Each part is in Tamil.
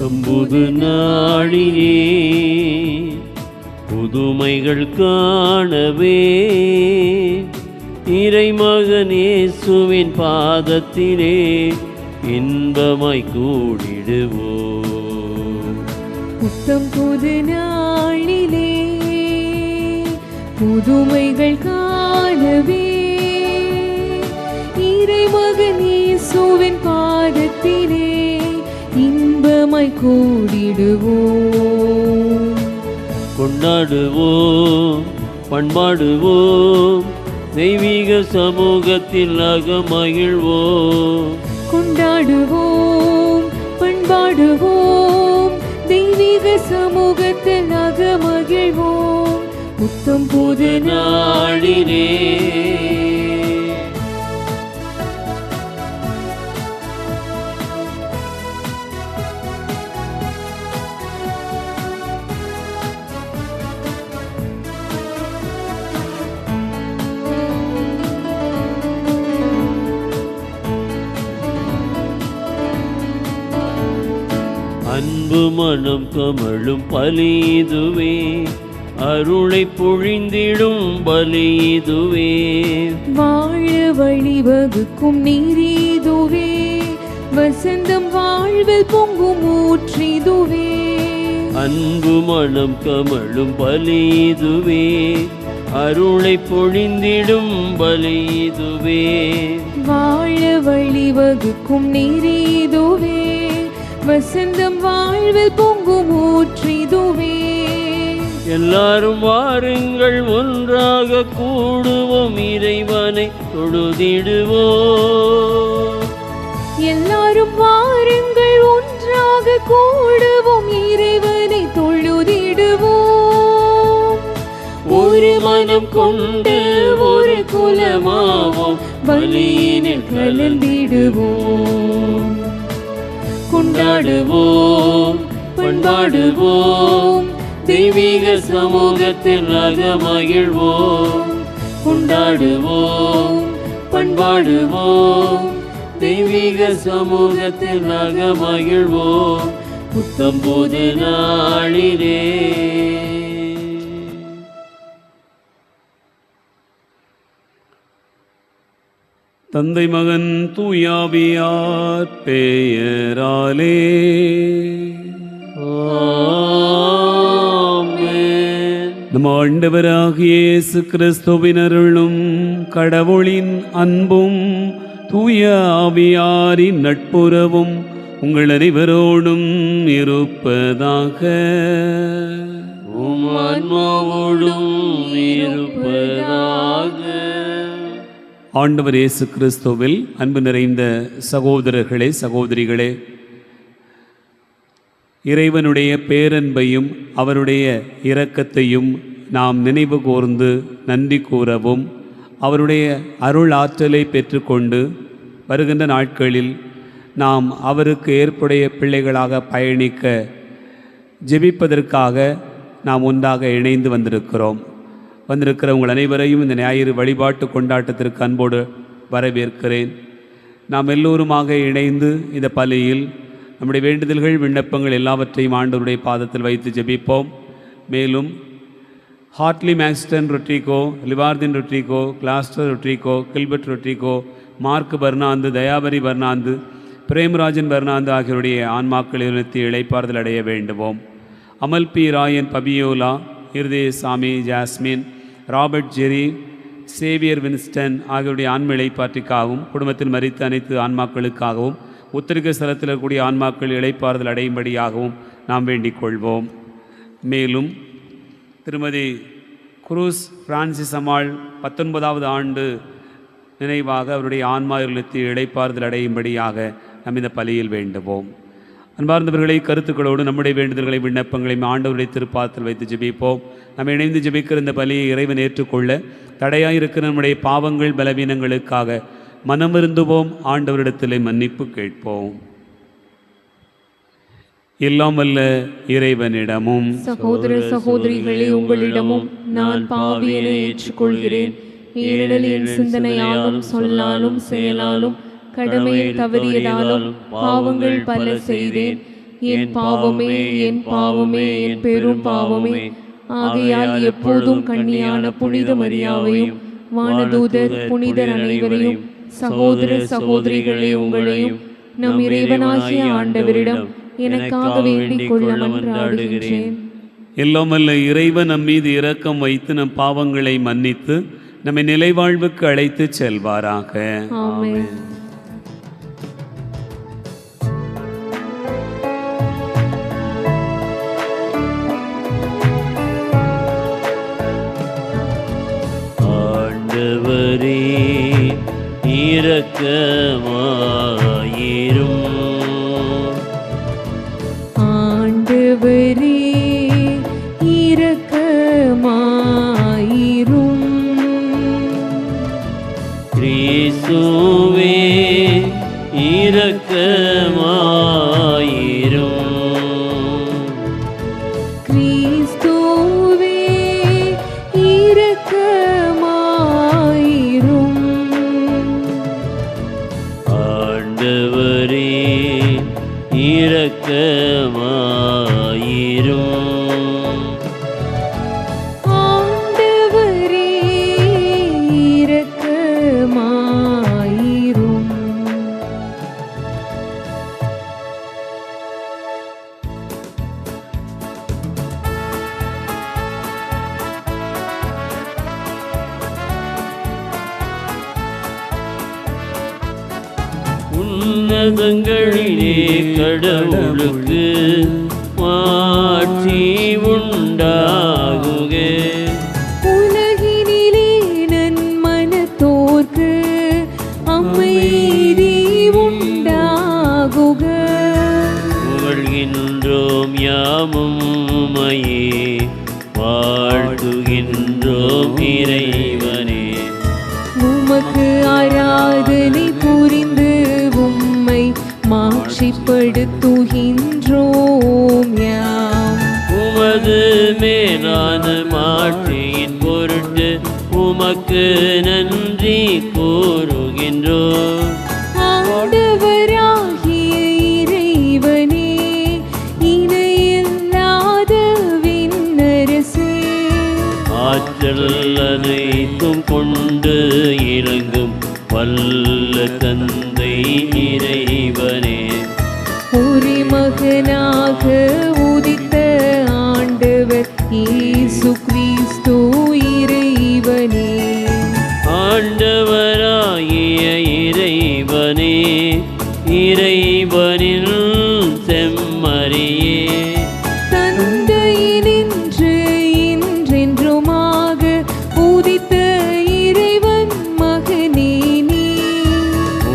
புது நாளிலே புதுமைகள் காணவே இறைமகன் இயேசுவின் பாதத்திலே இன்பமாய் கூடிடுவோம். புத்தம் புது நாளிலே புதுமைகள் காணவே இறைமகன் இயேசுவின் பாதத்திலே இன்பமாய் கூடிடுவோம். கொண்டாடுவோம், பண்பாடுவோம், தெய்வீக சமூகத்தில் அகமகிழ்வோம். கொண்டாடுவோம், பண்பாடுவோம், தெய்வீக சமூகத்தில் அகமகிழ்வோம். புத்தம் புது நாளிலே அன்பு மனம் கமழும் பலிதுவே, அருளை பொழிந்திடும் பலிதுவே. வாழ வழிவகுக்கும் நீரிதுவே, வசந்தம் வாழ்வில் பொங்கும் ஊற்றிதுவே. அன்பு மனம் கமழும் பலிதுவே, அருளை பொழிந்திடும் பலிதுவே. வாழ வழிவகுக்கும் நீரிதுவே, வசந்தம் வாழ்வில் பொங்கும் ஊற்றிதுவே. எல்லாரும் வாருங்கள், ஒன்றாக கூடுவோம், இறைவனை தொழுதிடுவோம். எல்லாரும் வாருங்கள், ஒன்றாக கூடுவோம், இறைவனை தொழுதிடுவோம். ஒரு மனம் கொண்டு ஒரு குலமாவோம், பலியினில் கலந்திடுவோம். கொண்டாடுவோம், பண்பாடுவோம், தெய்வீக சமூகத்தில் அகமகிழ்வோம். கொண்டாடுவோம், பண்பாடுவோம், தெய்வீக சமூகத்தில் அகமகிழ்வோம். புத்தம் புது நாளிலே தந்தை மகன் தூயாவியார் பெயராலே ஆமென். நம் ஆண்டவராகிய இயேசு கிறிஸ்துவின் அருளும் கடவுளின் அன்பும் தூய ஆவியாரின் நட்புறவும் உங்கள் அனைவரோடும் இருப்பதாக. உம் ஆன்மாவோடும் இருப்பதாக. ஆண்டவர் இயேசு கிறிஸ்துவில் அன்பு நிறைந்த சகோதரர்களே, சகோதரிகளே, இறைவனுடைய பேரன்பையும் அவருடைய இரக்கத்தையும் நாம் நினைவு கூர்ந்து நன்றி கூறவும், அவருடைய அருள் ஆற்றலை பெற்றுக்கொண்டு வருகின்ற நாட்களில் நாம் அவருக்கு ஏற்புடைய பிள்ளைகளாக பயணிக்க ஜெபிப்பதற்காக நாம் ஒன்றாக இணைந்து வந்திருக்கிற உங்கள் அனைவரையும் இந்த ஞாயிறு வழிபாட்டு கொண்டாட்டத்திற்கு அன்போடு வரவேற்கிறேன். நாம் எல்லோருமாக இணைந்து இந்த பலியில் நம்முடைய வேண்டுதல்கள், விண்ணப்பங்கள் எல்லாவற்றையும் ஆண்டவருடைய பாதத்தில் வைத்து ஜெபிப்போம். மேலும் ஹார்ட்லி மேக்ஸ்டன் ரொட்ரிகோ, லிவார்தின் ரொட்ரிகோ, கிளாஸ்டர் Rodrigo, Gilbert Rodrigo, Mark Fernando, Thayapari Fernando, Premrajan Fernando ஆகியோருடைய ஆன்மாக்களை உணர்த்தி இளைப்பாறுதல் அடைய வேண்டுவோம். Amal P Rayan, Fabiola, Irudayasamy, Jasmine, Robert Jerry, Xavier Winston ஆகியோருடைய ஆன்ம இளைப்பாற்றிக்காகவும், குடும்பத்தில் மரித்த அனைத்து ஆன்மாக்களுக்காகவும், உத்தரிக்க ஸ்தலத்தில் இருக்கக்கூடிய ஆன்மாக்கள் இளைப்பாறுதல் அடையும்படியாகவும் நாம் வேண்டிக் கொள்வோம். மேலும் திருமதி குரூஸ் பிரான்சிஸ் அம்மாள் 19வது ஆண்டு நினைவாக அவருடைய ஆன்மா இல்லத்து இளைப்பாறுதல் அடையும்படியாக நாம் இந்த பலியில் வேண்டுவோம். அன்பார்ந்தவர்களை, கருத்துக்களோடு நம்முடைய வேண்டுதல்களை, விண்ணப்பங்களையும் ஆண்டவருடைய திருப்பாதத்தில் வைத்து ஜெபிப்போம். நம்ம இணைந்து ஜெபிக்கிற இந்த பலியை இறைவன் ஏற்றுக்கொள்ள தடையாயிருக்கிற நம்முடைய பாவங்கள், பலவீனங்களுக்காக மனமிருந்துவோம். ஆண்டவரிடத்திலே மன்னிப்பு கேட்போம். எல்லாம் வல்ல இறைவனிடமும் சகோதர சகோதரிகளே, உங்களிடமும் நான் பாவியனை ஏற்றுக்கொள்கிறேன். ஏனெனில் என் சிந்தனையாலும் சொல்லாலும் செயலாலும் கடமையை தவறியதாலும் பாவங்கள் பல செய்தேன். என் பாவமே, என் பாவமே, என் பெரும் பாவமே. ஆகையால் எப்போதும் கன்னியான புனித மரியாவையும் வானதூதர் புனிதர் அனைவரையும் சகோதர சகோதரிகளே உங்களையும் நம் இறைவனாகிய ஆண்டவரிடம் எனக்காக வேண்டிக் கொள்ள மன்றாடுகின்றேன். எல்லாம் வல்ல இறைவன் நம் மீது இரக்கம் வைத்து நம் பாவங்களை மன்னித்து நம்மை நிலைவாழ்வுக்கு அழைத்து செல்வாராக. ஆமென். ஆண்டவரே இரக்கமாயிரும். ஆண்டவரே இரக்கமாயிரும். கிறிஸ்துவே இரக்கமாயிரும். கிறிஸ்துவே இரக்கமாயிரும். ஆண்டவரே இரக்கமாயிரும். ஆண்டவரே இரக்கமாயிரும். உன்னதங்களிலே கடவுளுக்கு மாட்சி உண்டாகுக. உலகினிலே நன்மனத்தோர்க்கு அமைதி உண்டாகுக. புகழ்கின்றோம் யாமும் உம்மையே, வாழ்த்துகின்றோம் இறைவனே. உமக்கு ஆராதனை புரிந்து உம்மை மாட்சிப்படுத்துகின்றோம் யாம். உமது மேலான மாட்சியின் பொருட்டு உமக்கு நன்றி கூறுகின்றோம். ஆண்டவராகிய இறைவனே, இணையில்லாத விண்ணரசே, ஆற்றல் அனைத்தும் கொண்டு இறங்கும் வல்ல தந்தை இறைவனே. ஒரே மகனாக உதித்த ஆண்டவர் இயேசு கிறிஸ்து இறைவனே. ஆண்டவராகிய இறைவனே, இறைவனின் செம்மறியே, தந்தையினின்று என்றென்றுமாக உதித்த இறைவன் மகனே நீ.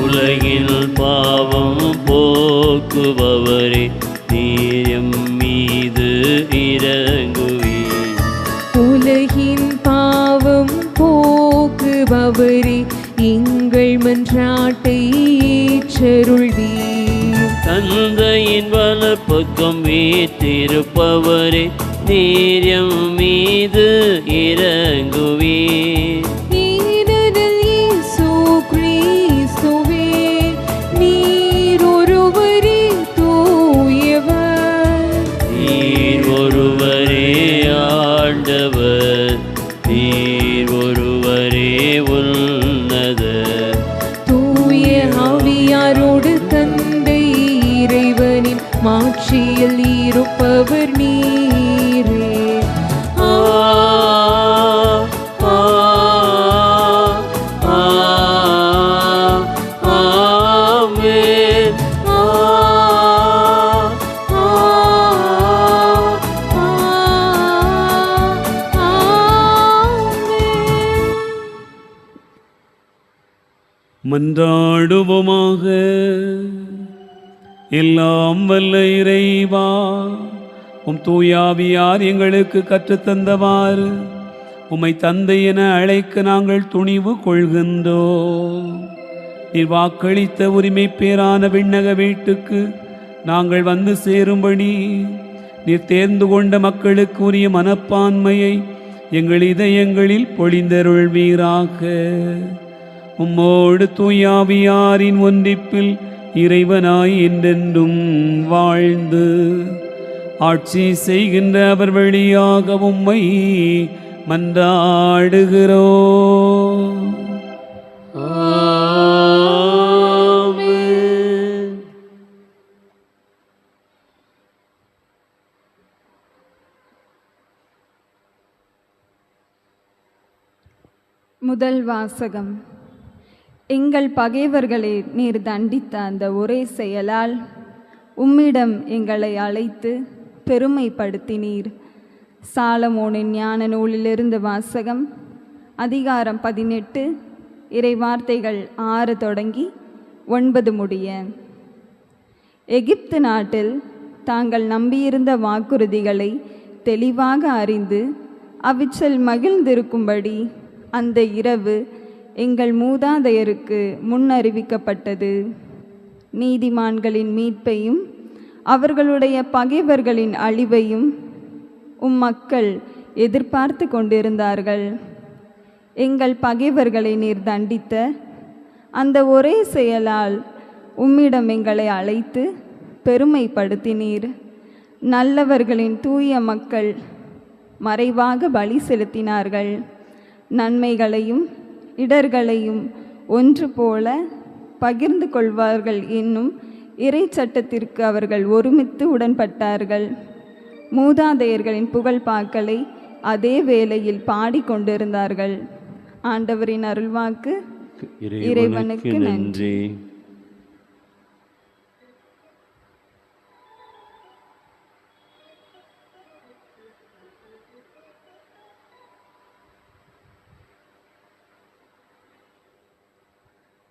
உலகில் பாவம் போக்குபவரே, நீர் மீது இறங்குவே. உலகின் பாவம் போக்குபவரே, எங்கள் மன்றாட்டை ஏற்றருள்வீர். தந்தையின் வலப்பக்கம் வீற்றிருப்பவரே, நீர் மீது இறங்குவே. ஏனெனில் இயேசு கிறிஸ்துவே, நீர் ஒருவரே தூயவர். நீர் ஒருவரே ஆண்டவர், நீர் ஒருவரே உன்னதர். தூய ஆவியாரோடு தந்தை இறைவனின் மாட்சியில் இருப்பவர் நீரே. ஆ, ஆ, ஆ, ஆமென். ஆ, ஆ, ஆ, ஆமென். மன்றாடுவோமாக. எல்லாம் வல்ல இறைவா, உம் தூயாவியார் எங்களுக்கு கற்றுத்தந்தவாறு உம்மை தந்தை என அழைக்க நாங்கள் துணிவு கொள்கின்றோம். நீர் வாக்களித்த உரிமை பேரான விண்ணக வீட்டுக்கு நாங்கள் வந்து சேரும்படி நீர் தேர்ந்து கொண்ட மக்களுக்கு உரிய மனப்பான்மையை எங்கள் இதயங்களில் பொழிந்தருள்வீராக. உம்மோடு தூயாவியாரின் ஒன்றிப்பில் இறைவனாய் என்றென்றும் வாழ்ந்து ஆட்சி செய்கின்ற அவர் வழியாக உம்மை மன்றாடுகிறோம். ஆமென். முதல் வாசகம். எங்கள் பகைவர்களை நீர் தண்டித்த அந்த ஒரே செயலால் உம்மிடம் எங்களை அழைத்து பெருமைப்படுத்தினீர். சாலமோனின் ஞான நூலிலிருந்து வாசகம். அதிகாரம் 18, இறை வார்த்தைகள் 6 தொடங்கி 9 முடிய. எகிப்து நாட்டில் தாங்கள் நம்பியிருந்த வாக்குறுதிகளை தெளிவாக அறிந்து அவிச்சல் மகிழ்ந்திருக்கும்படி அந்த இரவு எங்கள் மூதாதையருக்கு முன்னறிவிக்கப்பட்டது. நீதிமான்களின் மீட்பையும் அவர்களுடைய பகைவர்களின் அழிவையும் மக்கள் எதிர்பார்த்து கொண்டிருந்தார்கள். எங்கள் பகைவர்களை நீர் தண்டித்த அந்த ஒரே செயலால் உம்மிடம் எங்களை அழைத்து பெருமைப்படுத்தினீர். நல்லவர்களின் தூய மக்கள் மறைவாக பலி செலுத்தினார்கள். நன்மைகளையும் இடர்களையும் ஒன்று போல பகிர்ந்து கொள்வார்கள் என்னும் இறை சட்டத்திற்கு அவர்கள் ஒருமித்து உடன்பட்டார்கள். மூதாதையர்களின் புகழ்பாக்களை அதே வேளையில் பாடிக்கொண்டிருந்தார்கள். ஆண்டவரின் அருள்வாக்கு. இறைவனுக்கு நன்றி.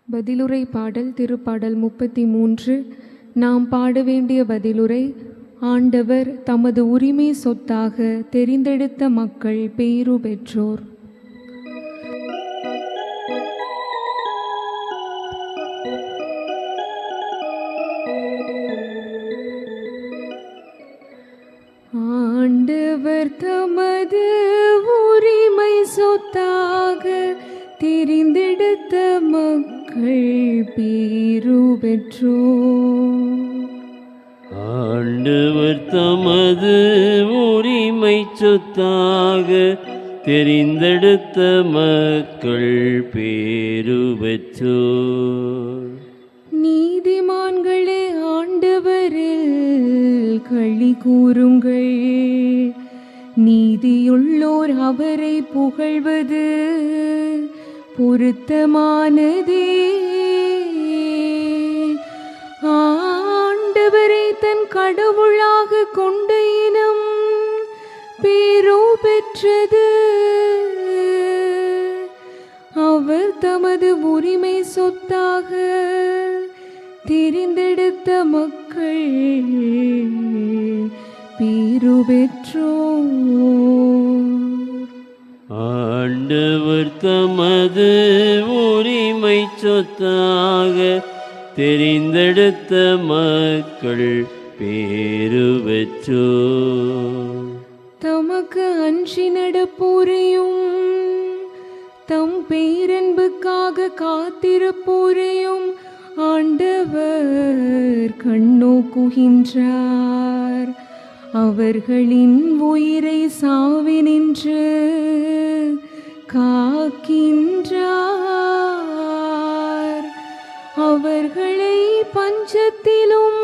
பதிலுரை பாடல் திருப்பாடல் 33. நாம் பாட வேண்டிய பதிலுரை. ஆண்டவர் தமது உரிமை சொத்தாக தெரிந்தெடுத்த மக்கள் பேறு பெற்றோர். ஆண்டவர் தமது உரிமை சொத்தாக தெரிந்தெடுத்த மக்கள் பேறு பெற்றோர். ஆண்டவர் தமது உரிமை சொத்தாக தெரிந்தெடுத்த மக்கள் பேறு பெற்றோர். நீதிமான்களே ஆண்டவரில் களி கூறுங்கள். நீதியுள்ளோர் அவரை புகழ்வது பொருத்தமானதே. ஆண்டவரை தன் கடவுளாக கொண்ட இனம் பேறு பெற்றது. அவர் தமது உரிமை சொத்தாக தெரிந்தெடுத்த மக்கள் பேறு பெற்றோர். ஆண்டவர் தமது உரிமை சொத்தாக தெரிந்தெடுத்த மக்கள் பேறு பெற்றோர். தமக்கு அஞ்சி நடப்போரையும் தம் பேரன்புக்காக காத்திருப்போரையும் ஆண்டவர் கண்ணோக்குகின்றார். அவர்களின் உயிரை சாவினின்று காக்கின்றார். அவர்களை பஞ்சத்திலும்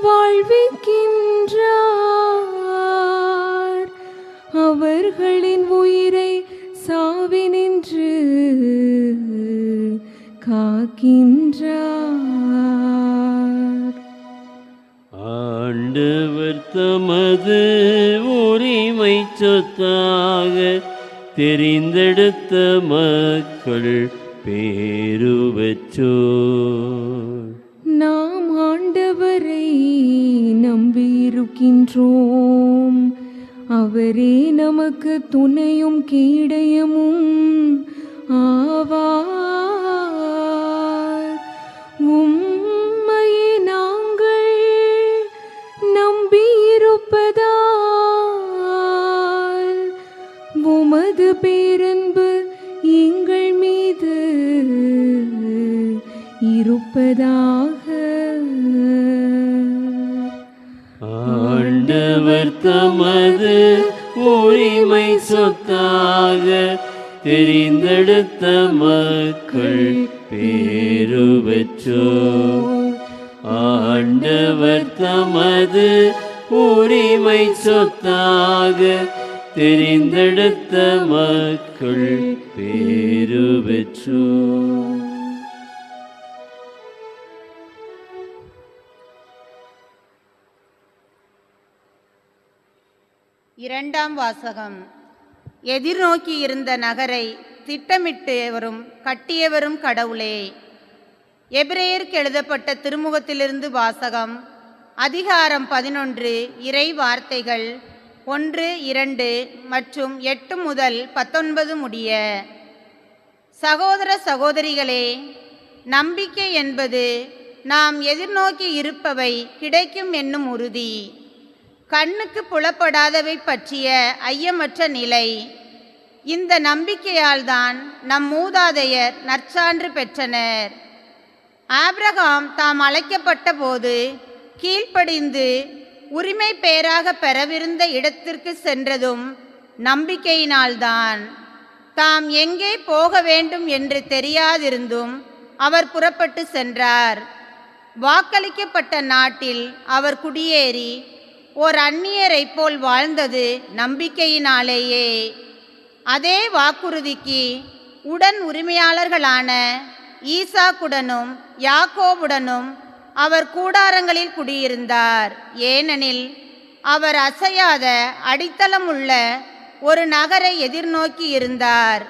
வாழ்விக்கின்றார். அவர்களின் உயிரை சாவினின்று காக்கின்றார். ஆண்டவர் தமது உரிமை சொத்தாக தெரிந்தெடுத்த மக்கள் பேறு பெற்றோர். நாம் ஆண்டவரை நம்பியிருக்கின்றோம். அவரே நமக்கு துணையும் கேடயமும் ஆவார். உம்மையே நாங்கள் நம்பியிருப்பதால் உமது பேரன்பு எங்கள் மீது இருப்பதாக. இருப்பதாக. ஆண்டவர் தமது உரிமை சொத்தாக தெரிந்தெடுத்த மக்கள் பேரு பெற்றோர். ஆண்டவர் தமது உரிமை சொத்தாக தெரிந்தெடுத்த மக்கள் பேரு பெற்றோர். இரண்டாம் வாசகம். எதிர்நோக்கி இருந்த நகரை திட்டமிட்டவரும் கட்டியவரும் கடவுளே. எபிரேயருக்கு எழுதப்பட்ட திருமுகத்திலிருந்து வாசகம். அதிகாரம் 11, இறை வார்த்தைகள் 1, 2 மற்றும் 8 முதல் 19 முடிய. சகோதர சகோதரிகளே, நம்பிக்கை என்பது நாம் எதிர்நோக்கி இருப்பவை கிடைக்கும் என்னும் உறுதி. கண்ணுக்கு புலப்படாதவை பற்றிய ஐயமற்ற நிலை. இந்த நம்பிக்கையால் தான் நம் மூதாதையர் நற்சான்று பெற்றனர். ஆபிரகாம் தாம் அழைக்கப்பட்ட போது கீழ்ப்படிந்து உரிமை பேராக பெறவிருந்த இடத்திற்கு சென்றதும் நம்பிக்கையினால்தான். தாம் எங்கே போக வேண்டும் என்று தெரியாதிருந்தும் அவர் புறப்பட்டு சென்றார். வாக்களிக்கப்பட்ட நாட்டில் அவர் குடியேறி ஓர் அந்நியரை போல் வாழ்ந்தது நம்பிக்கையினாலேயே. அதே வாக்குறுதிக்கு உடன் உரிமையாளர்களான ஈசாக்குடனும் யாக்கோபுடனும் அவர் கூடாரங்களில் குடியிருந்தார். ஏனெனில் அவர் அசையாத அடித்தளமுள்ள ஒரு நகரை எதிர்நோக்கி இருந்தார்.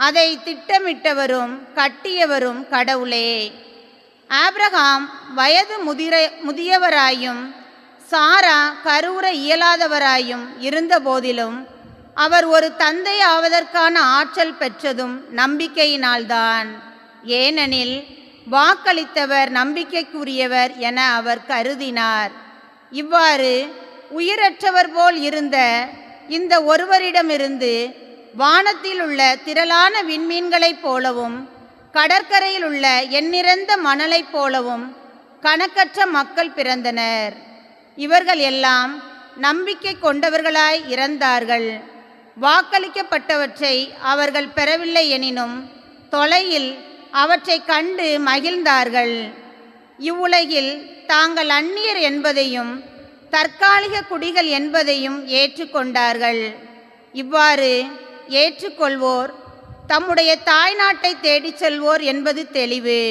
அதை திட்டமிட்டவரும் கட்டியவரும் கடவுளே. ஆபிரகாம் வயது முதியவராயும் சாரா கருவுற இயலாதவராயும் இருந்தபோதிலும் அவர் ஒரு தந்தை ஆவதற்கான ஆற்றல் பெற்றதும் நம்பிக்கையினால்தான். ஏனெனில் வாக்களித்தவர் நம்பிக்கைக்குரியவர் என அவர் கருதினார். இவ்வாறு உயிரற்றவர் போல் இருந்த இந்த ஒருவரிடமிருந்து வானத்தில் உள்ள திரளான விண்மீன்களைப் போலவும் கடற்கரையில் உள்ள எண்ணிறந்த மணலைப் போலவும் கணக்கற்ற மக்கள் பிறந்தனர். இவர்கள் எல்லாம் நம்பிக்கை கொண்டவர்களாய் இறந்தார்கள். வாக்களிக்கப்பட்டவற்றை அவர்கள் பெறவில்லை எனினும் தொலையில் அவற்றை கண்டு மகிழ்ந்தார்கள். இவ்வுலகில் தாங்கள் அந்நியர் என்பதையும் தற்காலிக குடிகள் என்பதையும் ஏற்றுக்கொண்டார்கள். இவ்வாறு ஏற்றுக்கொள்வோர் தம்முடைய தாய் நாட்டை தேடிச் செல்வோர் என்பது தெளிவு.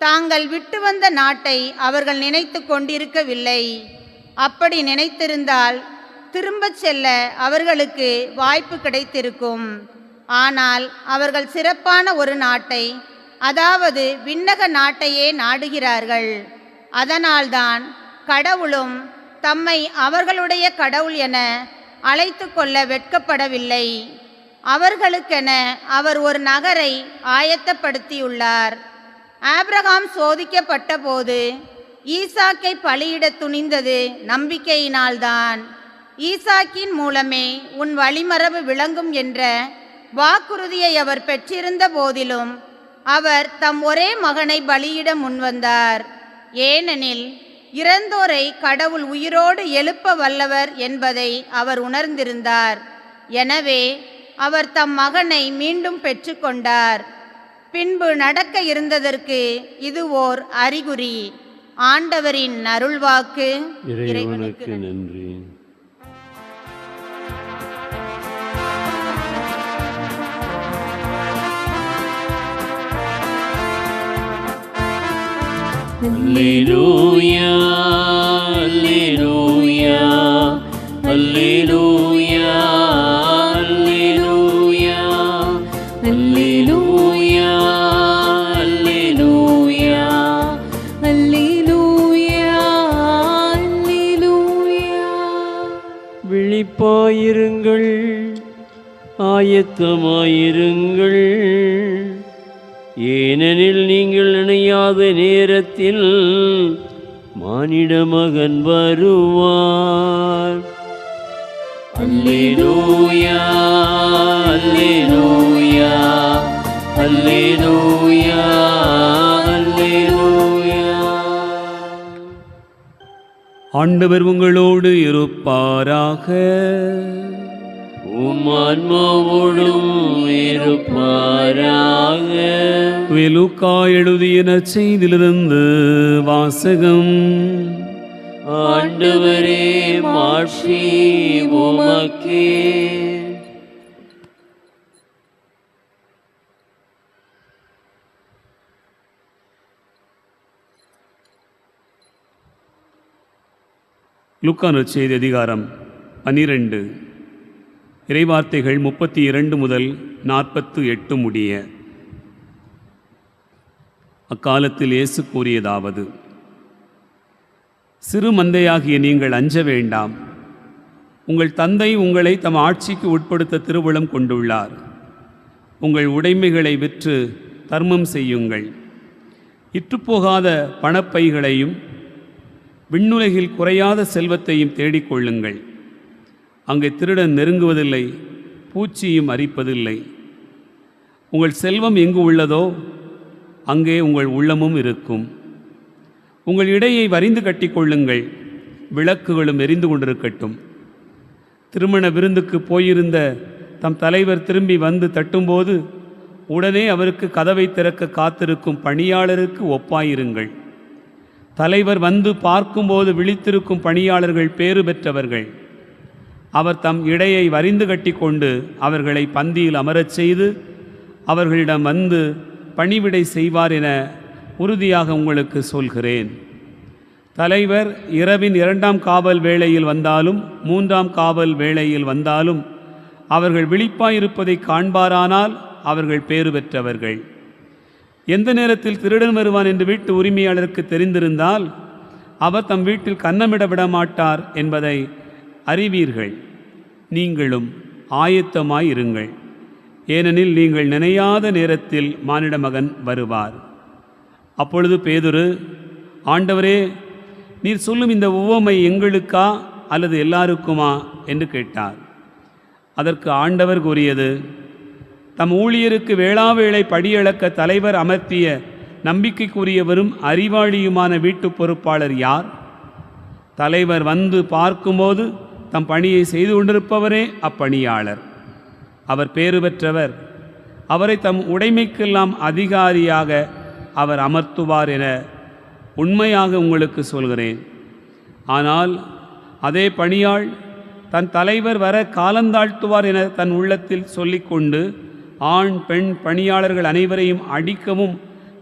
தாங்கள் விட்டு வந்த நாட்டை அவர்கள் நினைத்து கொண்டிருக்கவில்லை. அப்படி நினைத்திருந்தால் திரும்பச் செல்ல அவர்களுக்கு வாய்ப்பு கிடைத்திருக்கும். ஆனால் அவர்கள் சிறப்பான ஒரு நாட்டை, அதாவது விண்ணக நாட்டையே நாடுகிறார்கள். அதனால்தான் கடவுளும் தம்மை அவர்களுடைய கடவுள் என அழைத்து கொள்ள வெட்கப்படவில்லை. அவர்களுக்கென அவர் ஒரு நகரை ஆயத்தப்படுத்தியுள்ளார். ஆபிரகாம் சோதிக்கப்பட்ட போது ஈசாக்கை பலியிட துணிந்தது நம்பிக்கையினால்தான். ஈசாக்கின் மூலமே உன் வழிமரபு விளங்கும் என்ற வாக்குறுதியை அவர் பெற்றிருந்த போதிலும் அவர் தம் ஒரே மகனை பலியிட முன்வந்தார். ஏனெனில் இறந்தோரை கடவுள் உயிரோடு எழுப்ப வல்லவர் என்பதை அவர் உணர்ந்திருந்தார். எனவே அவர் தம் மகனை மீண்டும் பெற்றுக்கொண்டார். பின்பு நடக்க இருந்ததற்கு இது ஓர் அறிகுறி. ஆண்டவரின் அருள்வாக்கு. இறைவனுக்கு நன்றி. அல்லேலூயா அல்லேலூயா அல்லேலூயா அல்லேலூயா அல்லேலூயா அல்லேலூயா அல்லேலூயா அல்லேலூயா. விழிப்பாயிருங்கள், ஆயத்தமாயிருங்கள், ஏனெனில் நீங்கள் நினையாத நேரத்தில் மானிட மகன் வருவார். அல்லேலூயா அல்லேலூயா அல்லேலூயா அல்லேலூயா. ஆண்டவர் உங்களோடு இருப்பாராக. உம்மான்மாவோடும் இருப்பாராக. லூக்கா எழுதிய நற்செய்தியிலிருந்து வாசகம். ஆண்டவரே, மாட்சி உமக்கே. லூக்கா நற்செய்தி அதிகாரம் 12, இறைவார்த்தைகள் 32 முதல் 48 முடிய. அக்காலத்தில் இயேசு கூறியதாவது: சிறு மந்தையாகிய நீங்கள் அஞ்ச வேண்டாம். உங்கள் தந்தை உங்களை தம் ஆட்சிக்கு உட்படுத்த திருவுளம் கொண்டுள்ளார். உங்கள் உடைமைகளை விற்று தர்மம் செய்யுங்கள். இற்றுப்போகாத பணப்பைகளையும் விண்ணுலகில் குறையாத செல்வத்தையும் தேடிக்கொள்ளுங்கள். அங்கே திருடன் நெருங்குவதில்லை, பூச்சியும் அரிப்பதில்லை. உங்கள் செல்வம் எங்கு உள்ளதோ அங்கே உங்கள் உள்ளமும் இருக்கும். உங்கள் இடையை வரிந்து கட்டிக்கொள்ளுங்கள், விளக்குகளும் எரிந்து கொண்டிருக்கட்டும். திருமண விருந்துக்கு போயிருந்த தம் தலைவர் திரும்பி வந்து தட்டும்போது உடனே அவருக்கு கதவை திறக்க காத்திருக்கும் பணியாளருக்கு ஒப்பாயிருங்கள். தலைவர் வந்து பார்க்கும்போது விழித்திருக்கும் பணியாளர்கள் பேறு பெற்றவர்கள். அவர் தம் இடையை வரிந்து கட்டி கொண்டு அவர்களை பந்தியில் அமரச் செய்து அவர்களிடம் வந்து பணிவிடை செய்வார் என உறுதியாக உங்களுக்கு சொல்கிறேன். தலைவர் இரவின் 2ஆம் காவல் வேளையில் வந்தாலும் 3ஆம் காவல் வேளையில் வந்தாலும் அவர்கள் விழிப்பாயிருப்பதை காண்பாரானால் அவர்கள் பேறு பெற்றவர்கள். எந்த நேரத்தில் திருடன் வருவான் என்று வீட்டு உரிமையாளருக்கு தெரிந்திருந்தால் அவர் தம் வீட்டில் கன்னமிட விடமாட்டார் என்பதை அறிவீர்கள். நீங்களும் ஆயத்தமாயிருங்கள், ஏனெனில் நீங்கள் நினையாத நேரத்தில் மானிட மகன் வருவார். அப்பொழுது பேதுரு, ஆண்டவரே, நீர் சொல்லும் இந்த உவமை எங்களுக்கா அல்லது எல்லாருக்குமா என்று கேட்டார். அதற்கு ஆண்டவர் கூறியது: தம் ஊழியருக்கு வேளாவேளை படியளக்க தலைவர் அமர்த்திய நம்பிக்கைக்குரியவரும் அறிவாளியுமான வீட்டு பொறுப்பாளர் யார்? தலைவர் வந்து பார்க்கும்போது தம் பணியை செய்து கொண்டிருப்பவரே அப்பணியாளர். அவர் பேறு பெற்றவர். அவரை தம் உடைமைக்கெல்லாம் அதிகாரியாக அவர் அமர்த்துவார் என உண்மையாக உங்களுக்கு சொல்கிறேன். ஆனால் அதே பணியாள் தன் தலைவர் வர காலந்தாழ்த்துவார் என தன் உள்ளத்தில் சொல்லிக்கொண்டு ஆண் பெண் பணியாளர்கள் அனைவரையும் அடிக்கவும்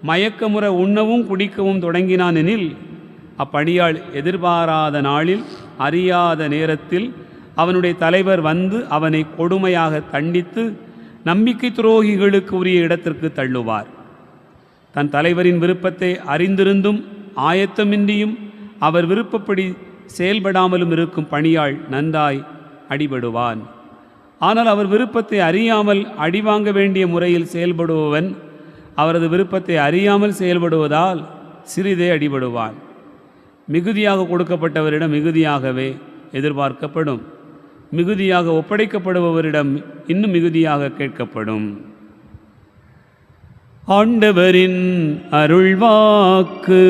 மயக்கமுற உண்ணவும் குடிக்கவும் தொடங்கினான் எனில், அப்பணியாள் எதிர்பாராத நாளில் அறியாத நேரத்தில் அவனுடைய தலைவர் வந்து அவனை கொடுமையாக தண்டித்து நம்பிக்கை துரோகிகளுக்கு உரிய இடத்திற்கு தள்ளுவார். தன் தலைவரின் விருப்பத்தை அறிந்திருந்தும் ஆயத்தமின்றியும் அவர் விருப்பப்படி செயல்படாமலும் இருக்கும் பணியாள் நன்றாய் அடிபடுவான். ஆனால் அவர் விருப்பத்தை அறியாமல் அடிவாங்க வேண்டிய முறையில் செயல்படுபவன் அவரது விருப்பத்தை அறியாமல் செயல்படுவதால் சிறிதே அடிபடுவான். மிகுதியாக கொடுக்கப்பட்டவரிடம் மிகுதியாகவே எதிர்பார்க்கப்படும். மிகுதியாக ஒப்படைக்கப்படுபவரிடம் இன்னும் மிகுதியாக கேட்கப்படும். ஆண்டவரின் அருள்வாக்கு.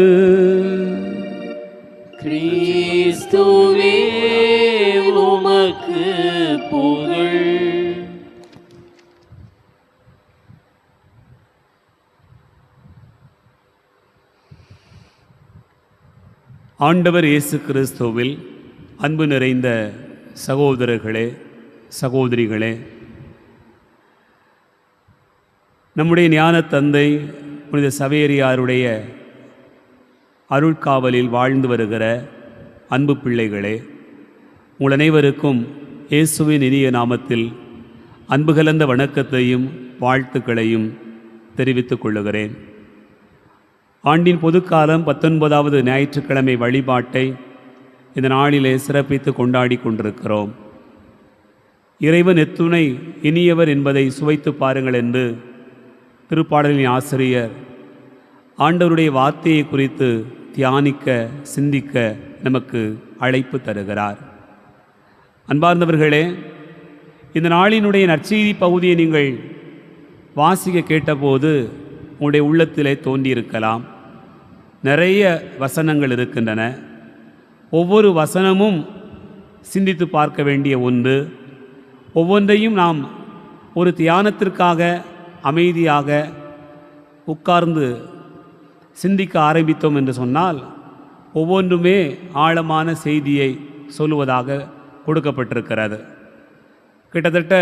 கிறிஸ்துவே உமக்கு புகழ். ஆண்டவர் இயேசு கிறிஸ்துவில் அன்பு நிறைந்த சகோதரர்களே, சகோதரிகளே, நம்முடைய ஞான தந்தை புனித சவேரியாருடைய அருட்காவலில் வாழ்ந்து வருகிற அன்பு பிள்ளைகளே, உங்கள் அனைவருக்கும் இயேசுவின் இனிய நாமத்தில் அன்பு கலந்த வணக்கத்தையும் வாழ்த்துக்களையும் தெரிவித்துக் கொள்ளுகிறேன். ஆண்டின் பொதுக்காலம் 19வது ஞாயிற்றுக்கிழமை வழிபாட்டை இந்த நாளிலே சிறப்பித்து கொண்டாடி கொண்டிருக்கிறோம். இறைவன் எத்துணை இனியவர் என்பதை சுவைத்து பாருங்கள் என்று திருப்பாடலின் ஆசிரியர் ஆண்டவருடைய வார்த்தையை குறித்து தியானிக்க, சிந்திக்க நமக்கு அழைப்பு தருகிறார். அன்பார்ந்தவர்களே, இந்த நாளினுடைய நற்செய்தி பகுதியை நீங்கள் வாசிக்க கேட்டபோது உங்களுடைய உள்ளத்திலே தோன்றியிருக்கலாம். நிறைய வசனங்கள் இருக்கின்றன. ஒவ்வொரு வசனமும் சிந்தித்து பார்க்க வேண்டிய ஒன்று. ஒவ்வொன்றையும் நாம் ஒரு தியானத்திற்காக அமைதியாக உட்கார்ந்து சிந்திக்க ஆரம்பித்தோம் என்று சொன்னால் ஒவ்வொன்றுமே ஆழமான செய்தியை சொல்லுவதாக கொடுக்கப்பட்டிருக்கிறது. கிட்டத்தட்ட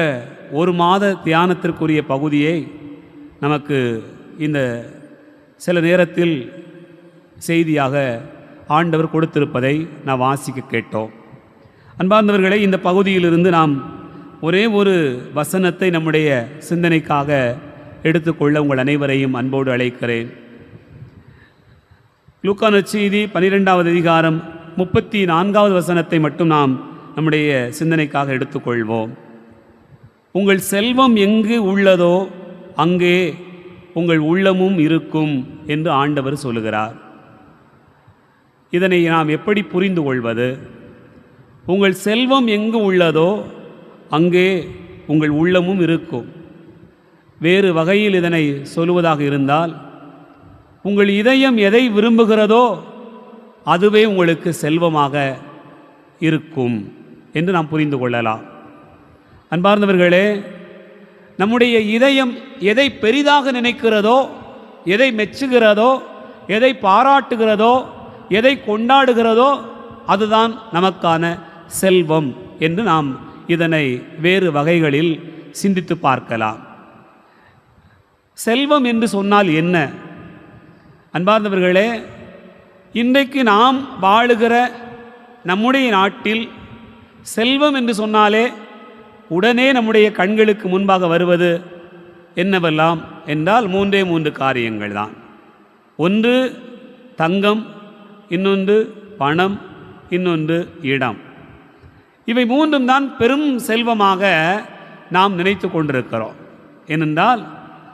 ஒரு மாத தியானத்திற்குரிய பகுதியை நமக்கு இந்த சில நேரத்தில் செய்தியாக ஆண்டவர் கொடுத்திருப்பதை நாம் வாசிக்க கேட்டோம். அன்பார்ந்தவர்களே, இந்த பகுதியிலிருந்து நாம் ஒரே ஒரு வசனத்தை நம்முடைய சிந்தனைக்காக எடுத்துக்கொள்ள உங்கள் அனைவரையும் அன்போடு அழைக்கிறேன். லூக்கா நற்செய்தி 12வது அதிகாரம் 34வது வசனத்தை மட்டும் நாம் நம்முடைய சிந்தனைக்காக எடுத்துக்கொள்வோம். உங்கள் செல்வம் எங்கு உள்ளதோ அங்கே உங்கள் உள்ளமும் இருக்கும் என்று ஆண்டவர் சொல்லுகிறார். இதனை நாம் எப்படி புரிந்து கொள்வது? உங்கள் செல்வம் எங்கு உள்ளதோ அங்கே உங்கள் உள்ளமும் இருக்கும். வேறு வகையில் இதனை சொல்லுவதாக இருந்தால், உங்கள் இதயம் எதை விரும்புகிறதோ அதுவே உங்களுக்கு செல்வமாக இருக்கும் என்று நாம் புரிந்து கொள்ளலாம். அன்பார்ந்தவர்களே, நம்முடைய இதயம் எதை பெரிதாக நினைக்கிறதோ, எதை மெச்சுகிறதோ, எதை பாராட்டுகிறதோ, எதை கொண்டாடுகிறதோ அதுதான் நமக்கான செல்வம் என்று நாம் இதனை வேறு வகைகளில் சிந்தித்து பார்க்கலாம். செல்வம் என்று சொன்னால் என்ன? அன்பார்ந்தவர்களே, இன்றைக்கு நாம் வாழுகிற நம்முடைய நாட்டில் செல்வம் என்று சொன்னாலே உடனே நம்முடைய கண்களுக்கு முன்பாக வருவது என்னவெல்லாம் என்றால் 3 காரியங்கள் தான். ஒன்று தங்கம், இன்னொன்று பணம், இன்னொன்று இடம். இவை 3 தான் பெரும் செல்வமாக நாம் நினைத்து கொண்டிருக்கிறோம். ஏனென்றால்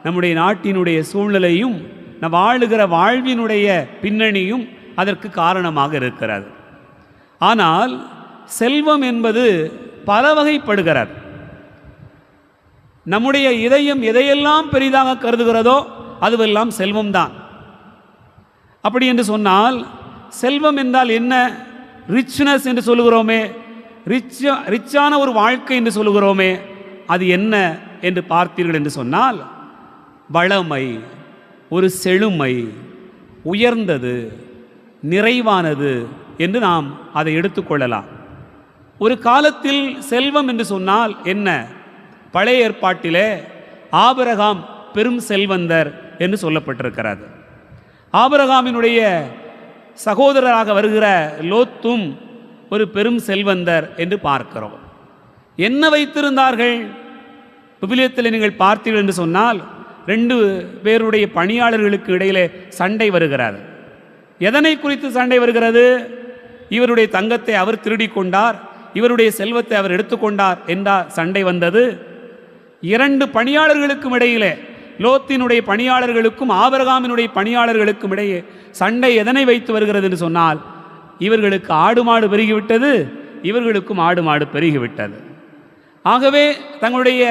நம்முடைய நாட்டினுடைய சூழ்நிலையும் நாம் வாழுகிற வாழ்வினுடைய பின்னணியும் அதற்கு காரணமாக இருக்கிறது. ஆனால் செல்வம் என்பது பல வகைப்படுகிறது. நம்முடைய இதயம் எதையெல்லாம் பெரிதாக கருதுகிறதோ அதுவெல்லாம் செல்வம்தான். அப்படி என்று சொன்னால் செல்வம் என்றால் என்ன? ரிச்னஸ் என்று சொல்லுகிறோமே, ரிச்சான ஒரு வாழ்க்கை என்று சொல்லுகிறோமே, அது என்ன என்று பார்த்தீர்கள் என்று சொன்னால் வளமை, ஒரு செழுமை, உயர்ந்தது, நிறைவானது என்று நாம் அதை எடுத்துக்கொள்ளலாம். ஒரு காலத்தில் செல்வம் என்று சொன்னால் என்ன? பழைய ஏற்பாட்டிலே ஆபிரகாம் பெரும் செல்வந்தர் என்று சொல்லப்பட்டிருக்கிறது. ஆபிரகாமினுடைய சகோதரராக வருகிற லோத்தும் ஒரு பெரும் செல்வந்தர் என்று பார்க்கிறோம். என்ன வைத்திருந்தார்கள்? விவிலியத்தில் நீங்கள் பார்த்தீர்கள் என்று சொன்னால் 2 பேருடைய பணியாளர்களுக்கு இடையிலே சண்டை வருகிறது. எதனை குறித்து சண்டை வருகிறது? இவருடைய தங்கத்தை அவர் திருடி கொண்டார், இவருடைய செல்வத்தை அவர் எடுத்துக்கொண்டார் என்றால் சண்டை வந்தது. 2 பணியாளர்களுக்கும் இடையிலே, லோத்தினுடைய பணியாளர்களுக்கும் ஆபிரகாமினுடைய பணியாளர்களுக்கும் இடையே சண்டை எதனை வைத்து வருகிறது என்று சொன்னால், இவர்களுக்கு ஆடு மாடு பெருகிவிட்டது, இவர்களுக்கும் ஆடு மாடு பெருகிவிட்டது. ஆகவே தங்களுடைய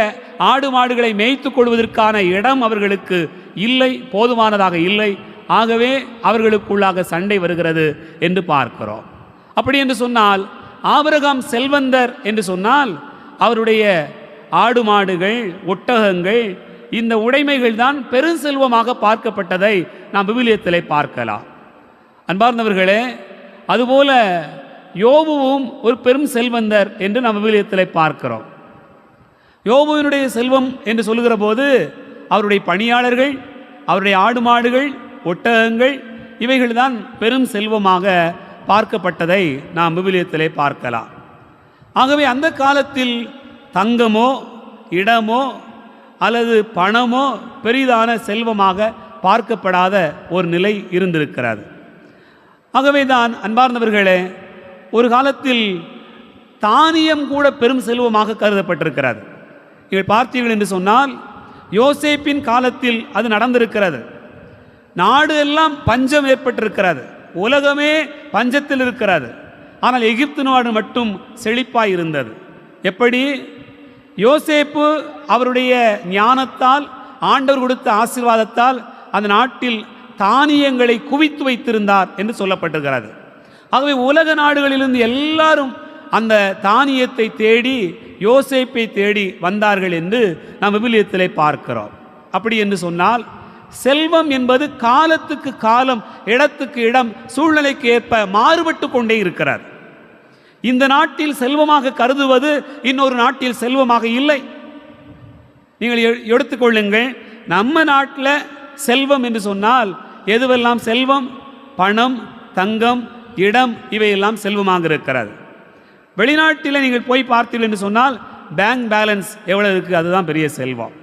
ஆடு மாடுகளை மேய்த்து கொள்வதற்கான இடம் அவர்களுக்கு இல்லை, போதுமானதாக இல்லை. ஆகவே அவர்களுக்குள்ளாக சண்டை வருகிறது என்று பார்க்கிறோம். அப்படி என்று சொன்னால் ஆபிரகாம் செல்வந்தர் என்று சொன்னால் அவருடைய ஆடு மாடுகள், ஒட்டகங்கள், இந்த உடைமைகள் தான் பெருஞ்செல்வமாக பார்க்கப்பட்டதை நாம் விவிலியத்திலே பார்க்கலாம். அன்பார்ந்தவர்களே, அதுபோல யோபுவும் ஒரு பெரும் செல்வந்தர் என்று நாம் விவிலியத்திலே பார்க்கிறோம். யோபுவினுடைய செல்வம் என்று சொல்லுகிற போது அவருடைய பணியாளர்கள், அவருடைய ஆடு மாடுகள், ஒட்டகங்கள், இவைகள் தான் பெரும் செல்வமாக பார்க்கப்பட்டதை நாம் விவிலியத்திலே பார்க்கலாம். ஆகவே அந்த காலத்தில் தங்கமோ இடமோ அல்லது பணமோ பெரிதான செல்வமாக பார்க்கப்படாத ஒரு நிலை இருந்திருக்கிறது. ஆகவே தான் அன்பார்ந்தவர்களே, ஒரு காலத்தில் தானியம் கூட பெரும் செல்வமாக கருதப்பட்டிருக்கிறது. நீங்கள் பார்த்தீர்கள் என்று சொன்னால் யோசேப்பின் காலத்தில் அது நடந்திருக்கிறது. நாடு எல்லாம் பஞ்சம் ஏற்பட்டிருக்கிறது, உலகமே பஞ்சத்தில் இருக்கிறது. ஆனால் எகிப்து நாடு மட்டும் செழிப்பாய் இருந்தது. எப்படி? யோசேப்பு அவருடைய ஞானத்தால், ஆண்டவர் கொடுத்த ஆசீர்வாதத்தால் அந்த நாட்டில் தானியங்களை குவித்து வைத்திருந்தார் என்று சொல்லப்பட்டிருக்கிறது. ஆகவே உலக நாடுகளிலிருந்து எல்லாரும் அந்த தானியத்தை தேடி யோசேப்பை தேடி வந்தார்கள் என்று நாம் விவிலியத்திலே பார்க்கிறோம். அப்படி என்று சொன்னால் செல்வம் என்பது காலத்துக்கு காலம், இடத்துக்கு இடம், சூழ்நிலைக்கு ஏற்ப மாறுபட்டு கொண்டே இருக்கிறார். இந்த நாட்டில் செல்வமாக கருதுவது இன்னொரு நாட்டில் செல்வமாக இல்லை. நீங்கள் எடுத்துக்கொள்ளுங்கள், நம்ம நாட்டில் செல்வம் என்று சொன்னால் எதுவெல்லாம் செல்வம்? பணம், தங்கம், இடம், இவையெல்லாம் செல்வமாக இருக்கிறது. வெளிநாட்டில் நீங்கள் போய் பார்த்தீர்கள் என்று சொன்னால் பேங்க் பேலன்ஸ் எவ்வளவு இருக்குது, அதுதான் பெரிய செல்வம்,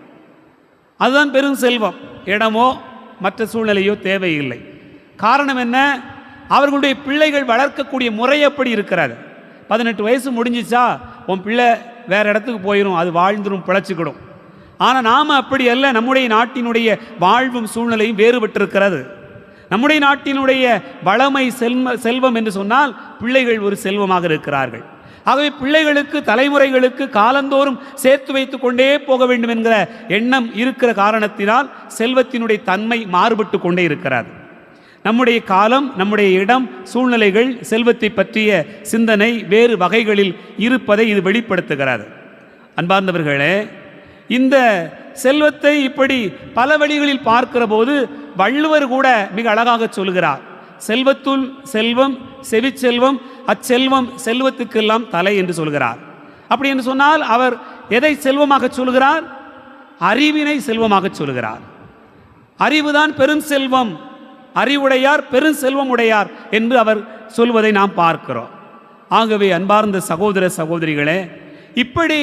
அதுதான் பெரும் செல்வம். இடமோ மற்ற சூழ்நிலையோ தேவையில்லை. காரணம் என்ன? அவர்களுடைய பிள்ளைகள் வளர்க்கக்கூடிய முறை எப்படி இருக்கிறது. 18 வயசு முடிஞ்சிச்சா உன் பிள்ளை வேறு இடத்துக்கு போயிடும், அது வாழ்ந்துடும், பிழைச்சிக்கிடும். ஆனால் நாம் அப்படி அல்ல. நம்முடைய நாட்டினுடைய வாழ்வும் சூழ்நிலையும் வேறுபட்டிருக்கிறது. நம்முடைய நாட்டினுடைய வளமை செல்வம் என்று சொன்னால் பிள்ளைகள் ஒரு செல்வமாக இருக்கிறார்கள். ஆகவே பிள்ளைகளுக்கு, தலைமுறைகளுக்கு காலந்தோறும் சேர்த்து வைத்து கொண்டே போக வேண்டும் என்கிற எண்ணம் இருக்கிற காரணத்தினால் செல்வத்தினுடைய தன்மை மாறுபட்டு கொண்டே இருக்கிறது. நம்முடைய காலம், நம்முடைய இடம், சூழ்நிலைகள், செல்வத்தை பற்றிய சிந்தனை வேறு வகைகளில் இருப்பதை இது வெளிப்படுத்துகிறது. அன்பார்ந்தவர்களே, இந்த செல்வத்தை இப்படி பல வழிகளில் பார்க்கிற போது வள்ளுவர் கூட மிக அழகாக சொல்கிறார். செல்வத்துள் செல்வம் செவிச்செல்வம், அச்செல்வம் செல்வத்துக்கெல்லாம் தலை என்று சொல்கிறார். அப்படி என்று சொன்னால் அவர் எதை செல்வமாக சொல்கிறார்? அறிவினை செல்வமாக சொல்கிறார். அறிவுதான் பெரும் செல்வம், அறிவுடையார் பெரும் செல்வம் உடையார் என்று அவர் சொல்வதை நாம் பார்க்கிறோம். ஆகவே அன்பார்ந்த சகோதர சகோதரிகளே, இப்படி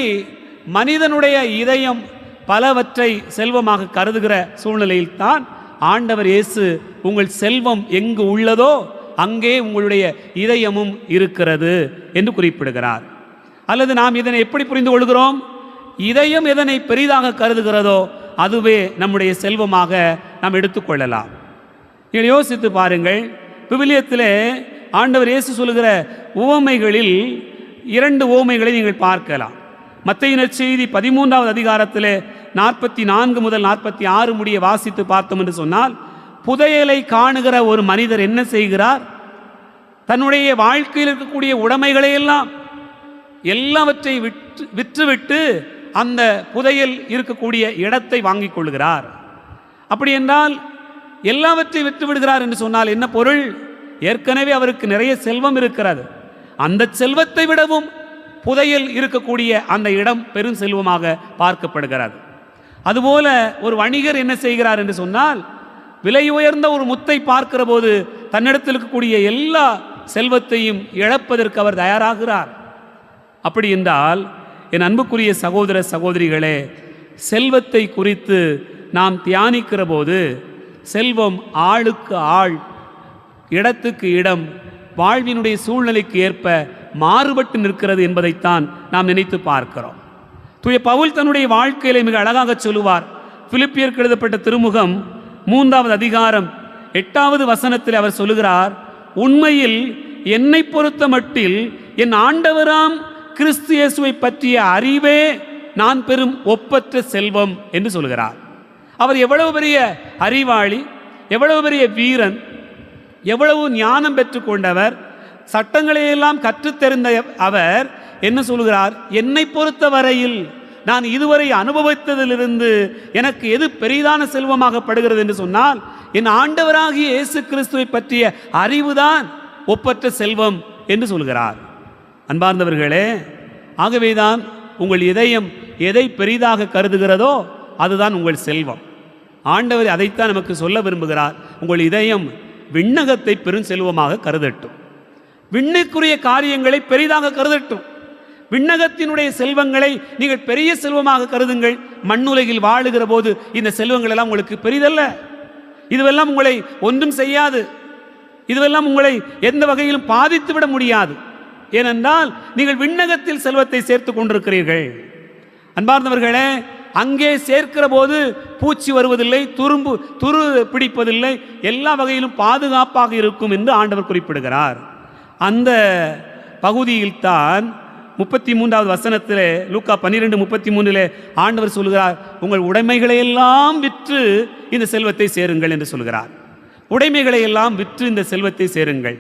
மனிதனுடைய இதயம் பலவற்றை செல்வமாக கருதுகிற சூழ்நிலையில் தான் ஆண்டவர் இயேசு உங்கள் செல்வம் எங்கு உள்ளதோ அங்கே உங்களுடைய இதயமும் இருக்கிறது என்று குறிப்பிடுகிறார். அல்லது நாம் இதனை எப்படி புரிந்து கொள்கிறோம்? இதயம் எதனை பெரிதாக கருதுகிறதோ அதுவே நம்முடைய செல்வமாக நாம் எடுத்துக்கொள்ளலாம். நீங்கள் யோசித்து பாருங்கள், விவிலியத்திலே ஆண்டவர் இயேசு சொல்லுகிற உவமைகளில் 2 உவமைகளை நீங்கள் பார்க்கலாம். மத்தேயு நற்செய்தி 13வது அதிகாரத்திலே 44 முதல் 46 முடிய வாசித்து பார்த்தோம் என்று சொன்னால், புதையலை காணுகிற ஒரு மனிதர் என்ன செய்கிறார்? தன்னுடைய வாழ்க்கையில் இருக்கக்கூடிய உடைமைகளை எல்லாம் எல்லாவற்றை விற்றுவிட்டு அந்த புதையல் இருக்கக்கூடிய இடத்தை வாங்கிக் கொள்கிறார். அப்படி என்றால் எல்லாவற்றையும் விட்டு விடுகிறார் என்று சொன்னால் என்ன பொருள்? ஏற்கனவே அவருக்கு நிறைய செல்வம் இருக்கிறது. அந்த செல்வத்தை விடவும் புதையல் இருக்கக்கூடிய அந்த இடம் பெரும் செல்வமாக பார்க்கப்படுகிறது. அதுபோல ஒரு வணிகர் என்ன செய்கிறார் என்று சொன்னால், விலை உயர்ந்த ஒரு முத்தை பார்க்கிற போது தன்னிடத்தில் இருக்கக்கூடிய எல்லா செல்வத்தையும் இழப்பதற்கு அவர் தயாராகிறார். அப்படி என்றால் என் அன்புக்குரிய சகோதர சகோதரிகளே, செல்வத்தை குறித்து நாம் தியானிக்கிற போது செல்வம் ஆளுக்கு ஆள், இடத்துக்கு இடம், வாழ்வினுடைய சூழ்நிலைக்கு ஏற்ப மாறுபட்டு நிற்கிறது என்பதைத்தான் நாம் நினைத்து பார்க்கிறோம். தூய பவுல் தன்னுடைய வாழ்க்கையிலே மிக அழகாக சொல்லுவார். பிலிப்பியருக்கு எழுதப்பட்ட திருமுகம் 3வது அதிகாரம் 8வது வசனத்தில் அவர் சொல்லுகிறார், உண்மையில் என்னை பொறுத்த மட்டில் என் ஆண்டவராம் கிறிஸ்து இயேசுவை பற்றிய அறிவே நான் பெறும் ஒப்பற்ற செல்வம் என்று சொல்கிறார். அவர் எவ்வளவு பெரிய அறிவாளி, எவ்வளவு பெரிய வீரன், எவ்வளவு ஞானம் பெற்றுக்கொண்டவர், சட்டங்களையெல்லாம் கற்றுத்தெரிந்த அவர் என்ன சொல்கிறார்? என்னை பொறுத்த வரையில் நான் இதுவரை அனுபவித்ததிலிருந்து எனக்கு எது பெரிதான செல்வமாகப்படுகிறது என்று சொன்னால் என் ஆண்டவராகிய இயேசு கிறிஸ்துவை பற்றிய அறிவுதான் ஒப்பற்ற செல்வம் என்று சொல்கிறார். அன்பார்ந்தவர்களே, ஆகவேதான் உங்கள் இதயம் எதை பெரிதாக கருதுகிறதோ அதுதான் உங்கள் செல்வம். ஆண்டவர் அதைத்தான் நமக்கு சொல்ல விரும்புகிறார். உங்கள் இதயம் விண்ணகத்தை பெரும் செல்வமாக கருதட்டும், விண்ணுக்குரிய காரியங்களை பெரிதாக கருதட்டும். விண்ணகத்தினுடைய செல்வங்களை நீங்கள் பெரிய செல்வமாக கருதுங்கள். மண்ணுலகில் வாழுகிற போது இந்த செல்வங்கள் எல்லாம் உங்களுக்கு பெரிதல்ல. இதுவெல்லாம் உங்களை ஒன்றும் செய்யாது, இதுவெல்லாம் உங்களை எந்த வகையிலும் பாதித்து விட முடியாது. ஏனென்றால் நீங்கள் விண்ணகத்தில் செல்வத்தை சேர்த்து கொண்டிருக்கிறீர்கள். அன்பார்ந்தவர்களே, அங்கே சேர்க்கிற போது பூச்சி வருவதில்லை, துரு பிடிப்பதில்லை, எல்லா வகையிலும் பாதுகாப்பாக இருக்கும் என்று ஆண்டவர் குறிப்பிடுகிறார். அந்த பகுதியில்தான் 33வது வசனத்திலே, லூக்கா 12:33 ஆண்டவர் சொல்கிறார், உங்கள் உடைமைகளை எல்லாம் விற்று இந்த செல்வத்தை சேருங்கள் என்று சொல்கிறார். உடைமைகளை எல்லாம் விற்று இந்த செல்வத்தை சேருங்கள்.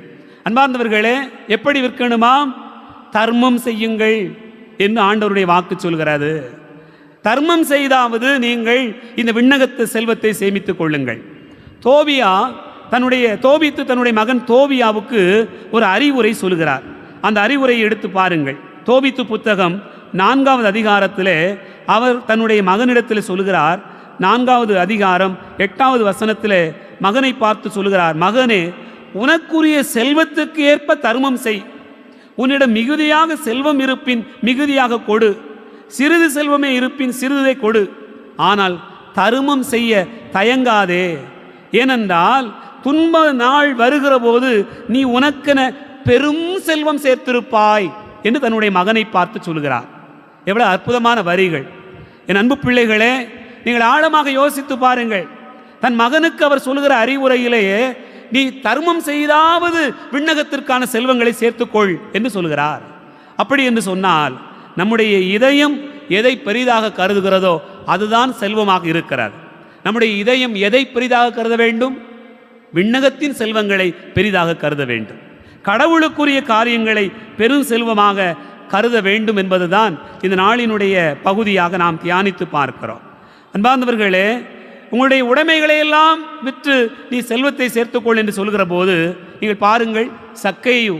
அன்பார்ந்தவர்களே, எப்படி விற்கணுமாம்? தர்மம் செய்யுங்கள் என்று ஆண்டவருடைய வாக்கு சொல்கிறது. தர்மம் செய்தாவது நீங்கள் இந்த விண்ணகத்து செல்வத்தை சேமித்துக் கொள்ளுங்கள். தோபித்து தன்னுடைய மகன் தோபியாவுக்கு ஒரு அறிவுரை சொல்கிறார். அந்த அறிவுரையை எடுத்து பாருங்கள். தோபித்து புத்தகம் 4வது அதிகாரத்தில் அவர் தன்னுடைய மகனிடத்தில் சொல்கிறார். 4வது அதிகாரம் 8வது வசனத்தில் மகனை பார்த்து சொல்கிறார், மகனே, உனக்குரிய செல்வத்துக்கு ஏற்ப தர்மம் செய். உன்னிடம் மிகுதியாக செல்வம் இருப்பின் மிகுதியாக கொடு, சிறிது செல்வமே இருப்பின் சிறிதை கொடு. ஆனால் தர்மம் செய்ய தயங்காதே. ஏனென்றால் துன்ப நாள் வருகிற போது நீ உனக்கென பெரும் செல்வம் சேர்த்திருப்பாய் என்று தன்னுடைய மகனை பார்த்து சொல்கிறார். எவ்வளவு அற்புதமான வரிகள்! என் அன்பு பிள்ளைகளே, நீங்கள் ஆழமாக யோசித்து பாருங்கள். தன் மகனுக்கு அவர் சொல்கிற அறிவுரையிலேயே நீ தர்மம் செய்தாவது விண்ணகத்திற்கான செல்வங்களை சேர்த்துக்கொள் என்று சொல்கிறார். அப்படி என்று சொன்னால் நம்முடைய இதயம் எதை பெரிதாக கருதுகிறதோ அதுதான் செல்வமாக இருக்கிறது. நம்முடைய இதயம் எதை பெரிதாக கருத வேண்டும்? விண்ணகத்தின் செல்வங்களை பெரிதாக கருத வேண்டும். கடவுளுக்குரிய காரியங்களை பெரும் செல்வமாக கருத வேண்டும் என்பதுதான் இந்த நாளினுடைய பகுதியாக நாம் தியானித்து பார்க்கிறோம். அன்பார்ந்தவர்களே, உங்களுடைய உடைமைகளை எல்லாம் விற்று நீ செல்வத்தை சேர்த்துக்கொள் என்று சொல்கிற போது நீங்கள் பாருங்கள், சக்கேயு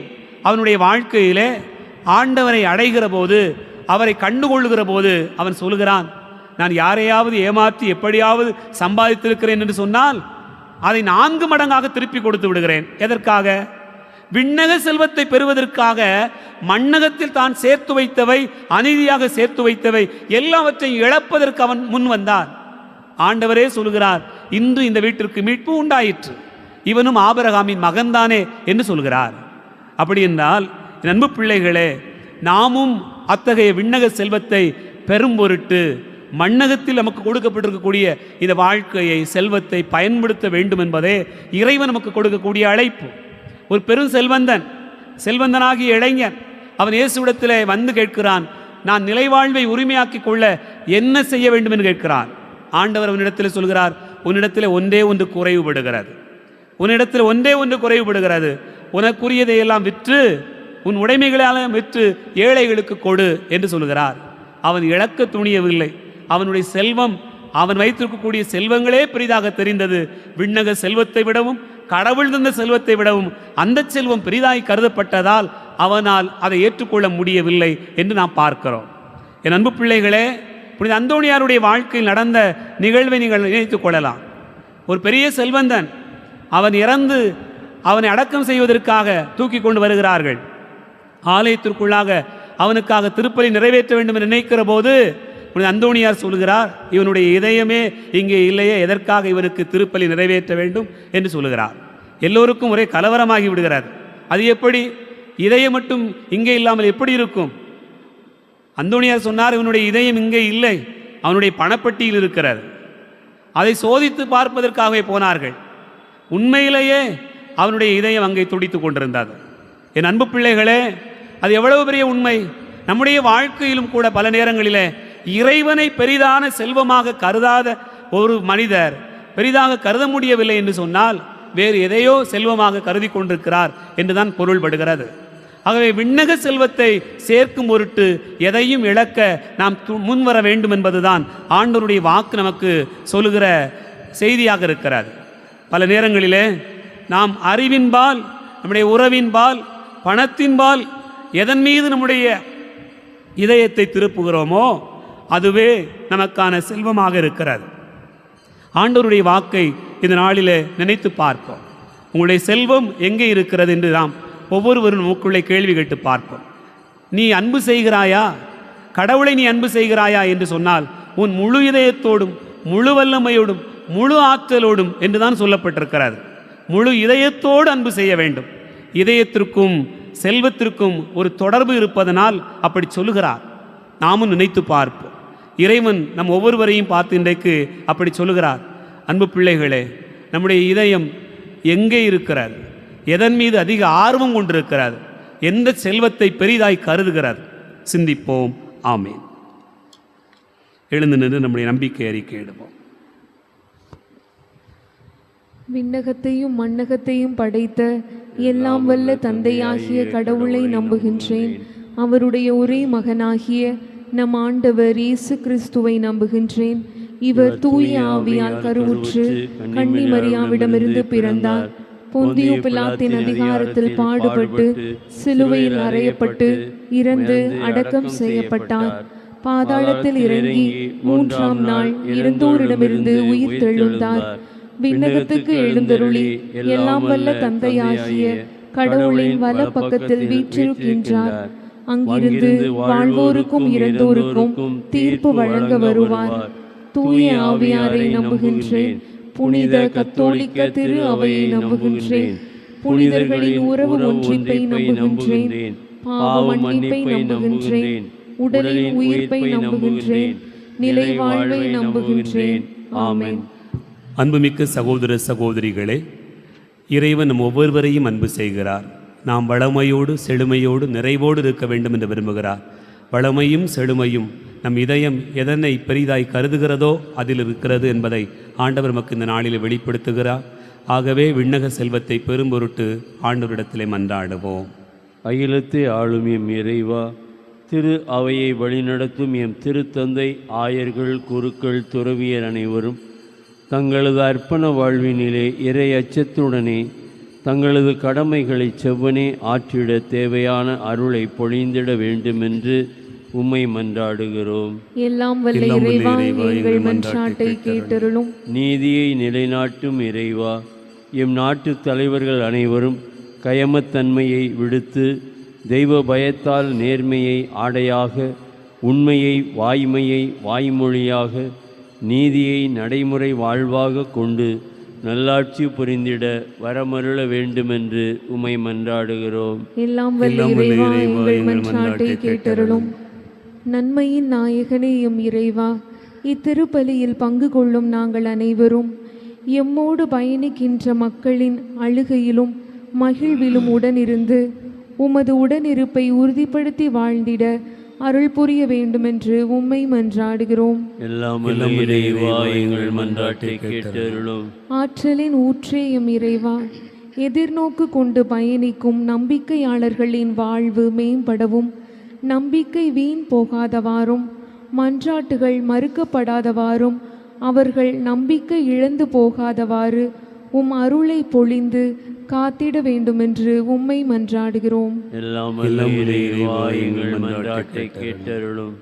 அவனுடைய வாழ்க்கையிலே ஆண்டவரை அடைகிற போது, அவரை கண்டுகொள்ளுகிற போது அவன் சொல்கிறான், நான் யாரையாவது ஏமாற்றி எப்படியாவது சம்பாதித்திருக்கிறேன் என்று சொன்னால் அதை 4 மடங்காக திருப்பி கொடுத்து விடுகிறேன். எதற்காக? விண்ணக செல்வத்தை பெறுவதற்காக. மண்ணகத்தில் தான் சேர்த்து வைத்தவை, அநீதியாக சேர்த்து வைத்தவை எல்லாவற்றையும் இழப்பதற்கு அவன் முன் வந்தான். ஆண்டவரே சொல்கிறார், இன்று இந்த வீட்டிற்கு மீட்பு உண்டாயிற்று, இவனும் ஆபிரகாமின் மகன்தானே என்று சொல்கிறார். அப்படி என்றால் என் அன்பு பிள்ளைகளே, நாமும் அத்தகைய விண்ணக செல்வத்தை பெரும் பொருட்டு மண்ணகத்தில் நமக்கு கொடுக்கப்பட்டிருக்கக்கூடிய இந்த வாழ்க்கையை, செல்வத்தை பயன்படுத்த வேண்டும் என்பதே இறைவன் நமக்கு கொடுக்கக்கூடிய அழைப்பு. ஒரு பெரும் செல்வந்தனாகிய இளைஞன் அவன் இயேசுவிடத்திலே வந்து கேட்கிறான், நான் நிலைவாழ்வை உரிமையாக்கி கொள்ள என்ன செய்ய வேண்டும் என்று கேட்கிறான். ஆண்டவர் அவனிடத்தில் சொல்கிறார், உன்னிடத்தில் ஒன்றே ஒன்று குறைவுபடுகிறது, உனக்குரியதையெல்லாம் விற்று உன் உடைமைகளால் விற்று ஏழைகளுக்கு கொடு என்று சொல்கிறார். அவன் இழக்க துணியவில்லை. அவனுடைய செல்வம், அவன் வைத்திருக்கக்கூடிய செல்வங்களே பெரிதாக தெரிந்தது. விண்ணக செல்வத்தை விடவும் கடவுள் தந்த செல்வத்தை விடவும் அந்த செல்வம் பெரிதாய் கருதப்பட்டதால் அவனால் அதை ஏற்றுக்கொள்ள முடியவில்லை என்று நாம் பார்க்கிறோம். என் அன்பு பிள்ளைகளே, புனித அந்தோணியாருடைய வாழ்க்கையில் நடந்த நிகழ்வை நீங்கள் நினைத்துக் கொள்ளலாம். ஒரு பெரிய செல்வந்தன், அவன் இறந்து அவனை அடக்கம் செய்வதற்காக தூக்கி கொண்டு வருகிறார்கள். ஆலயத்திற்குள்ளாக அவனுக்காக திருப்பலி நிறைவேற்ற வேண்டும் என்று நினைக்கிற போது புனித அந்தோணியார் சொல்கிறார், இவனுடைய இதயமே இங்கே இல்லையே, எதற்காக இவனுக்கு திருப்பலி நிறைவேற்ற வேண்டும் என்று சொல்கிறார். எல்லோருக்கும் ஒரே கலவரமாகி விடுகிறார். அது எப்படி? இதயம் மட்டும் இங்கே இல்லாமல் எப்படி இருக்கும்? அந்தோணியார் சொன்னார், இவனுடைய இதயம் இங்கே இல்லை, அவனுடைய பணப்பட்டியில் இருக்கிறது. அதை சோதித்து பார்ப்பதற்காகவே போனார்கள். உண்மையிலேயே அவனுடைய இதயம் அங்கே துடித்து கொண்டிருந்தது. என் அன்பு பிள்ளைகளே, அது எவ்வளவு பெரிய உண்மை! நம்முடைய வாழ்க்கையிலும் கூட பல நேரங்களிலே இறைவனை பெரிதான செல்வமாக கருதாத ஒரு மனிதர் பெரிதாக கருத முடியவில்லை என்று சொன்னால் வேறு எதையோ செல்வமாக கருதி கொண்டிருக்கிறார் என்றுதான் பொருள்படுகிறது. ஆகவே விண்ணக செல்வத்தை சேர்க்கும் பொருட்டு எதையும் இழக்க நாம் முன்வர வேண்டும் என்பதுதான் ஆண்டவருடைய வாக்கு நமக்கு சொல்லுகிற செய்தியாக இருக்கிறது. பல நேரங்களிலே நாம் அறிவின்பால், நம்முடைய உறவின்பால், பணத்தின்பால் எதன் மீது நம்முடைய இதயத்தை திருப்புகிறோமோ அதுவே நமக்கான செல்வமாக இருக்கிறது. ஆண்டவருடைய வாக்கை இந்த நாளிலே நினைத்து பார்ப்போம். உங்களுடைய செல்வம் எங்கே இருக்கிறது என்று நாம் ஒவ்வொருவரும் நமக்குள்ளே கேள்வி கேட்டு பார்ப்போம். நீ அன்பு செய்கிறாயா? கடவுளை நீ அன்பு செய்கிறாயா என்று சொன்னால் உன் முழு இதயத்தோடும் முழு வல்லமையோடும் முழு ஆற்றலோடும் என்றுதான் சொல்லப்பட்டிருக்கிறது. முழு இதயத்தோடு அன்பு செய்ய வேண்டும். இதயத்திற்கும் செல்வத்திற்கும் ஒரு தொடர்பு இருப்பதனால் அப்படி சொல்லுகிறார். நாமும் நினைத்து பார்ப்போம். இறைவன் நம் ஒவ்வொருவரையும் பார்த்து இன்றைக்கு அப்படி சொல்லுகிறார். அன்பு பிள்ளைகளே, நம்முடைய இதயம் எங்கே இருக்கிறது? எதன் மீது அதிக ஆர்வம் கொண்டிருக்கிறது? எந்த செல்வத்தை பெரிதாய் கருதுகிறது? சிந்திப்போம். ஆமேன். எழுந்து நின்று நம்முடைய நம்பிக்கை அறிக்கையிடுவோம். விண்ணகத்தையும் மண்ணகத்தையும் படைத்த எல்லாம் வல்ல தந்தையாகிய கடவுளை நம்புகின்றேன். அவருடைய ஒரே மகனாகிய நம் ஆண்டவர் இயேசு கிறிஸ்துவை நம்புகின்றேன். இவர் தூய ஆவியால் கருவுற்று கன்னி மரியாவிடமிருந்து பிறந்தார். பொந்தியு பிலாத்தின் அதிகாரத்தில் பாடுபட்டு சிலுவையில் அறையப்பட்டு இறந்து அடக்கம் செய்யப்பட்டார். பாதாளத்தில் இறங்கி மூன்றாம் நாள் இறந்தோரிடமிருந்து உயிர் தெழுந்தார். விண்ணகத்துக்கு எழுந்தருளி எல்லாம் வல்ல தந்தையாகிய கடவுளின் வல பக்கத்தில் வீற்றிருக்கின்றார். அங்கிருந்து வாழ்வோருக்கும் இறந்தோருக்கும் தீர்ப்பு வழங்க வருவார். தூய ஆவியாரை நம்புகின்றேன். புனித கத்தோலிக்க திரு அவையை நம்புகின்றேன். புனிதர்களின் உறவு ஒன்றிப்பை நம்புகின்றேன். பாவ மன்னிப்பை நம்புகின்றேன். உடலின் உயிர்ப்பை நம்புகின்றேன். நிலை வாழ்வை நம்புகின்றேன். ஆமென். அன்புமிக்க சகோதர சகோதரிகளே, இறைவன் நம் ஒவ்வொருவரையும் அன்பு செய்கிறார். நாம் வளமையோடு செழுமையோடு நிறைவோடு இருக்க வேண்டும் என்று விரும்புகிறார். வளமையும் செழுமையும் நம் இதயம் எதனை பெரிதாய் கருதுகிறதோ அதில் இருக்கிறது என்பதை ஆண்டவர் நமக்கு இந்த நாளில் வெளிப்படுத்துகிறார். ஆகவே விண்ணக செல்வத்தை பெரும் பொருட்டு ஆண்டவரிடத்திலே மன்றாடுவோம். அகிலத்தை ஆளும் எம் இறைவா, திரு அவையை வழிநடத்தும் எம் திருத்தந்தை, ஆயர்கள், குருக்கள், துறவியர் அனைவரும் தங்களது அர்ப்பண வாழ்வினிலே இறை அச்சத்துடனே தங்களது கடமைகளை செவ்வனே ஆற்றிட தேவையான அருளை பொழிந்திட வேண்டுமென்று உம்மை மன்றாடுகிறோம். எல்லாம் வல்ல இறைவா, எங்கள் மன்றாட்டை கேட்டருளும். நீதியை நிலைநாட்டும் இறைவா, எம் நாட்டு தலைவர்கள் அனைவரும் கயமத்தன்மையை விடுத்து தெய்வ பயத்தால் நேர்மையை ஆடையாக, உண்மையை வாய்மையை வாய்மொழியாக, நீதியை நடைமுறை வாழ்வாக கொண்டு நல்லாட்சி புரிந்திட வரமருள வேண்டுமென்று உம்மை மன்றாடுகிறோம். எல்லாம் வல்ல இறைவா, எங்கள் மன்றாட்டை கேட்டருளும். நன்மையின் நாயகனே எம் இறைவா, இத்திருப்பலியில் பங்கு கொள்ளும் நாங்கள் அனைவரும் எம்மோடு பயணிக்கின்ற மக்களின் அழுகையிலும் மகிழ்விலும் உடனிருந்து உமது உடனிருப்பை உறுதிப்படுத்தி வாழ்ந்திட அருள் புரிய வேண்டுமென்று உம்மை மன்றாடுகிறோம். எல்லாம் வல்ல இறைவா, எங்கள் மன்றாட்டை கேட்டருளும். ஆற்றலின் ஊற்றே எம் இறைவா, எதிர்நோக்கு கொண்டு பயணிக்கும் நம்பிக்கையாளர்களின் வாழ்வு மேம்படவும், நம்பிக்கை வீண் போகாதவாறும், மன்றாட்டுகள் மறுக்கப்படாதவாறும், அவர்கள் நம்பிக்கை இழந்து போகாதவாறு உம் அருளை பொழிந்து காத்திட வேண்டுமென்று உம்மை மன்றாடுகிறோம். எல்லாம் வல்ல இறைவா, எங்கள் மன்றாட்டை கேட்டருளும்.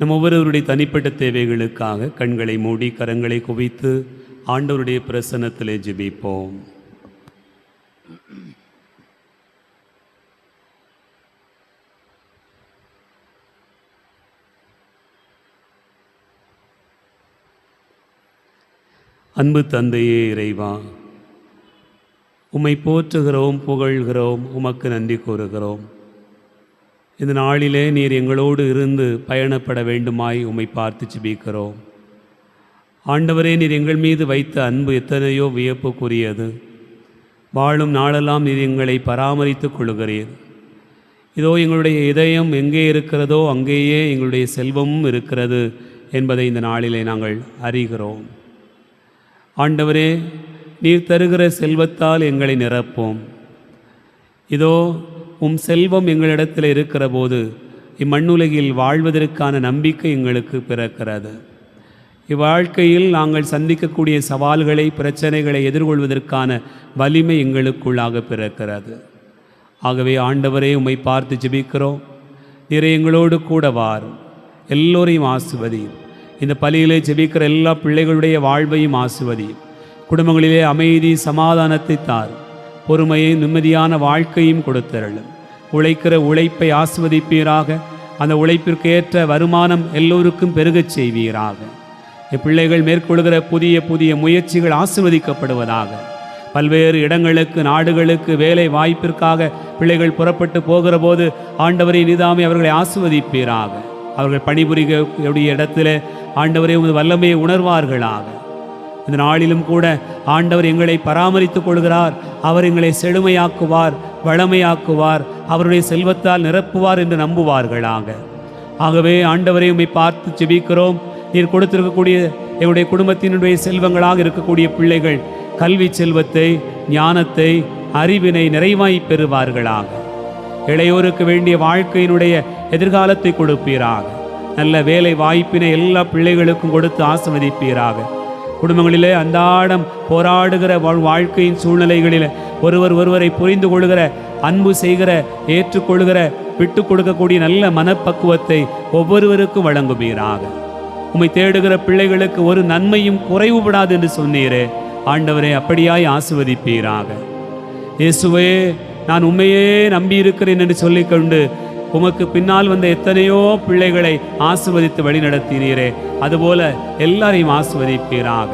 நம் ஒவ்வொருவருடைய தனிப்பட்ட தேவைகளுக்காக கண்களை மூடி கரங்களை குவித்து ஆண்டவருடைய பிரசன்னத்திலே ஜெபிப்போம். அன்பு தந்தையே இறைவா, உம்மை போற்றுகிறோம், புகழ்கிறோம், உமக்கு நன்றி கூறுகிறோம். இந்த நாளிலே நீர் எங்களோடு இருந்து பயணப்பட வேண்டுமாய் உம்மை பார்த்து ஜெபிக்கிறோம். ஆண்டவரே, நீர் எங்கள் மீது வைத்த அன்பு எத்தனையோ வியப்புக்குரியது. வாழும் நாளெல்லாம் நீர் எங்களை பராமரித்து கொள்கிறீர். இதோ எங்களுடைய இதயம் எங்கே இருக்கிறதோ அங்கேயே எங்களுடைய செல்வமும் இருக்கிறது என்பதை இந்த நாளிலே நாங்கள் அறிகிறோம். ஆண்டவரே, நீர் தருகிற செல்வத்தால் எங்களை நிரப்போம். இதோ உம் செல்வம் எங்களிடத்தில் இருக்கிற போது இம்மண்ணுலகில் வாழ்வதற்கான நம்பிக்கை எங்களுக்கு பிறக்கிறது. இவ்வாழ்க்கையில் நாங்கள் சந்திக்கக்கூடிய சவால்களை, பிரச்சனைகளை எதிர்கொள்வதற்கான வலிமை எங்களுக்குள்ளாக பிறக்கிறது. ஆகவே ஆண்டவரே, உம்மை பார்த்து ஜெபிக்கிறோம். நீர் எங்களோடு கூட வாரும், எல்லோரையும் ஆசிர்வதியும். இந்த பலியிலே ஜெபிக்கிற எல்லா பிள்ளைகளுடைய வாழ்வையும் ஆசிர்வதியும். குடும்பங்களிலே அமைதி சமாதானத்தை தார். பொறுமையை நிம்மதியான வாழ்க்கையும் கொடுத்தருளும். உழைக்கிற உழைப்பை ஆசிர்வதிப்பீராக. அந்த உழைப்பிற்கு ஏற்ற வருமானம் எல்லோருக்கும் பெருகச் செய்வீராக. பிள்ளைகள் மேற்கொள்கிற புதிய புதிய முயற்சிகள் ஆசிர்வதிக்கப்படுவதாக. பல்வேறு இடங்களுக்கு, நாடுகளுக்கு வேலை வாய்ப்பிற்காக பிள்ளைகள் புறப்பட்டு போகிற போது ஆண்டவரை நிதாமை அவர்களை ஆசிர்வதிப்பீராக. அவர்கள் பணிபுரியக்கூடிய இடத்துல ஆண்டவரை உமது வல்லமையை உணர்வார்களாக. இந்த நாளிலும் கூட ஆண்டவர் எங்களை பராமரித்துக் கொள்கிறார். அவர் எங்களை செழுமையாக்குவார், வளமையாக்குவார், அவருடைய செல்வத்தால் நிரப்புவார் என்று நம்புவார்களாக. ஆகவே ஆண்டவரை உம்மை பார்த்து ஜெபிக்கிறோம். நீர் கொடுத்திருக்கக்கூடிய எங்களுடைய குடும்பத்தினுடைய செல்வங்களாக இருக்கக்கூடிய பிள்ளைகள் கல்வி செல்வத்தை, ஞானத்தை, அறிவினை நிறைவாய் பெறுவார்களாக. இளையோருக்கு வேண்டிய வாழ்க்கையினுடைய எதிர்காலத்தை கொடுப்பீராக. நல்ல வேலை வாய்ப்பினை எல்லா பிள்ளைகளுக்கும் கொடுத்து ஆசீர்வதிப்பீராக. குடும்பங்களிலே அன்றாடம் போராடுகிற வாழ்க்கையின் சூழ்நிலைகளில் ஒருவரை புரிந்து கொள்கிற, அன்பு செய்கிற, ஏற்றுக்கொள்கிற, விட்டு கொடுக்கக்கூடிய நல்ல மனப்பக்குவத்தை ஒவ்வொருவருக்கும் வழங்குவீராக. உம்மை தேடுகிற பிள்ளைகளுக்கு ஒரு நன்மையும் குறைவுபடாது என்று சொன்னீரே ஆண்டவரே, அப்படியாய் ஆசீர்வதிப்பீராக. இயேசுவே, நான் உண்மையே நம்பியிருக்கிறேன் என்று சொல்லிக்கொண்டு உமக்கு பின்னால் வந்த எத்தனையோ பிள்ளைகளை ஆசீர்வதித்து வழிநடத்தினீரே, அதுபோல எல்லாரையும் ஆசீர்வதிப்பீராக.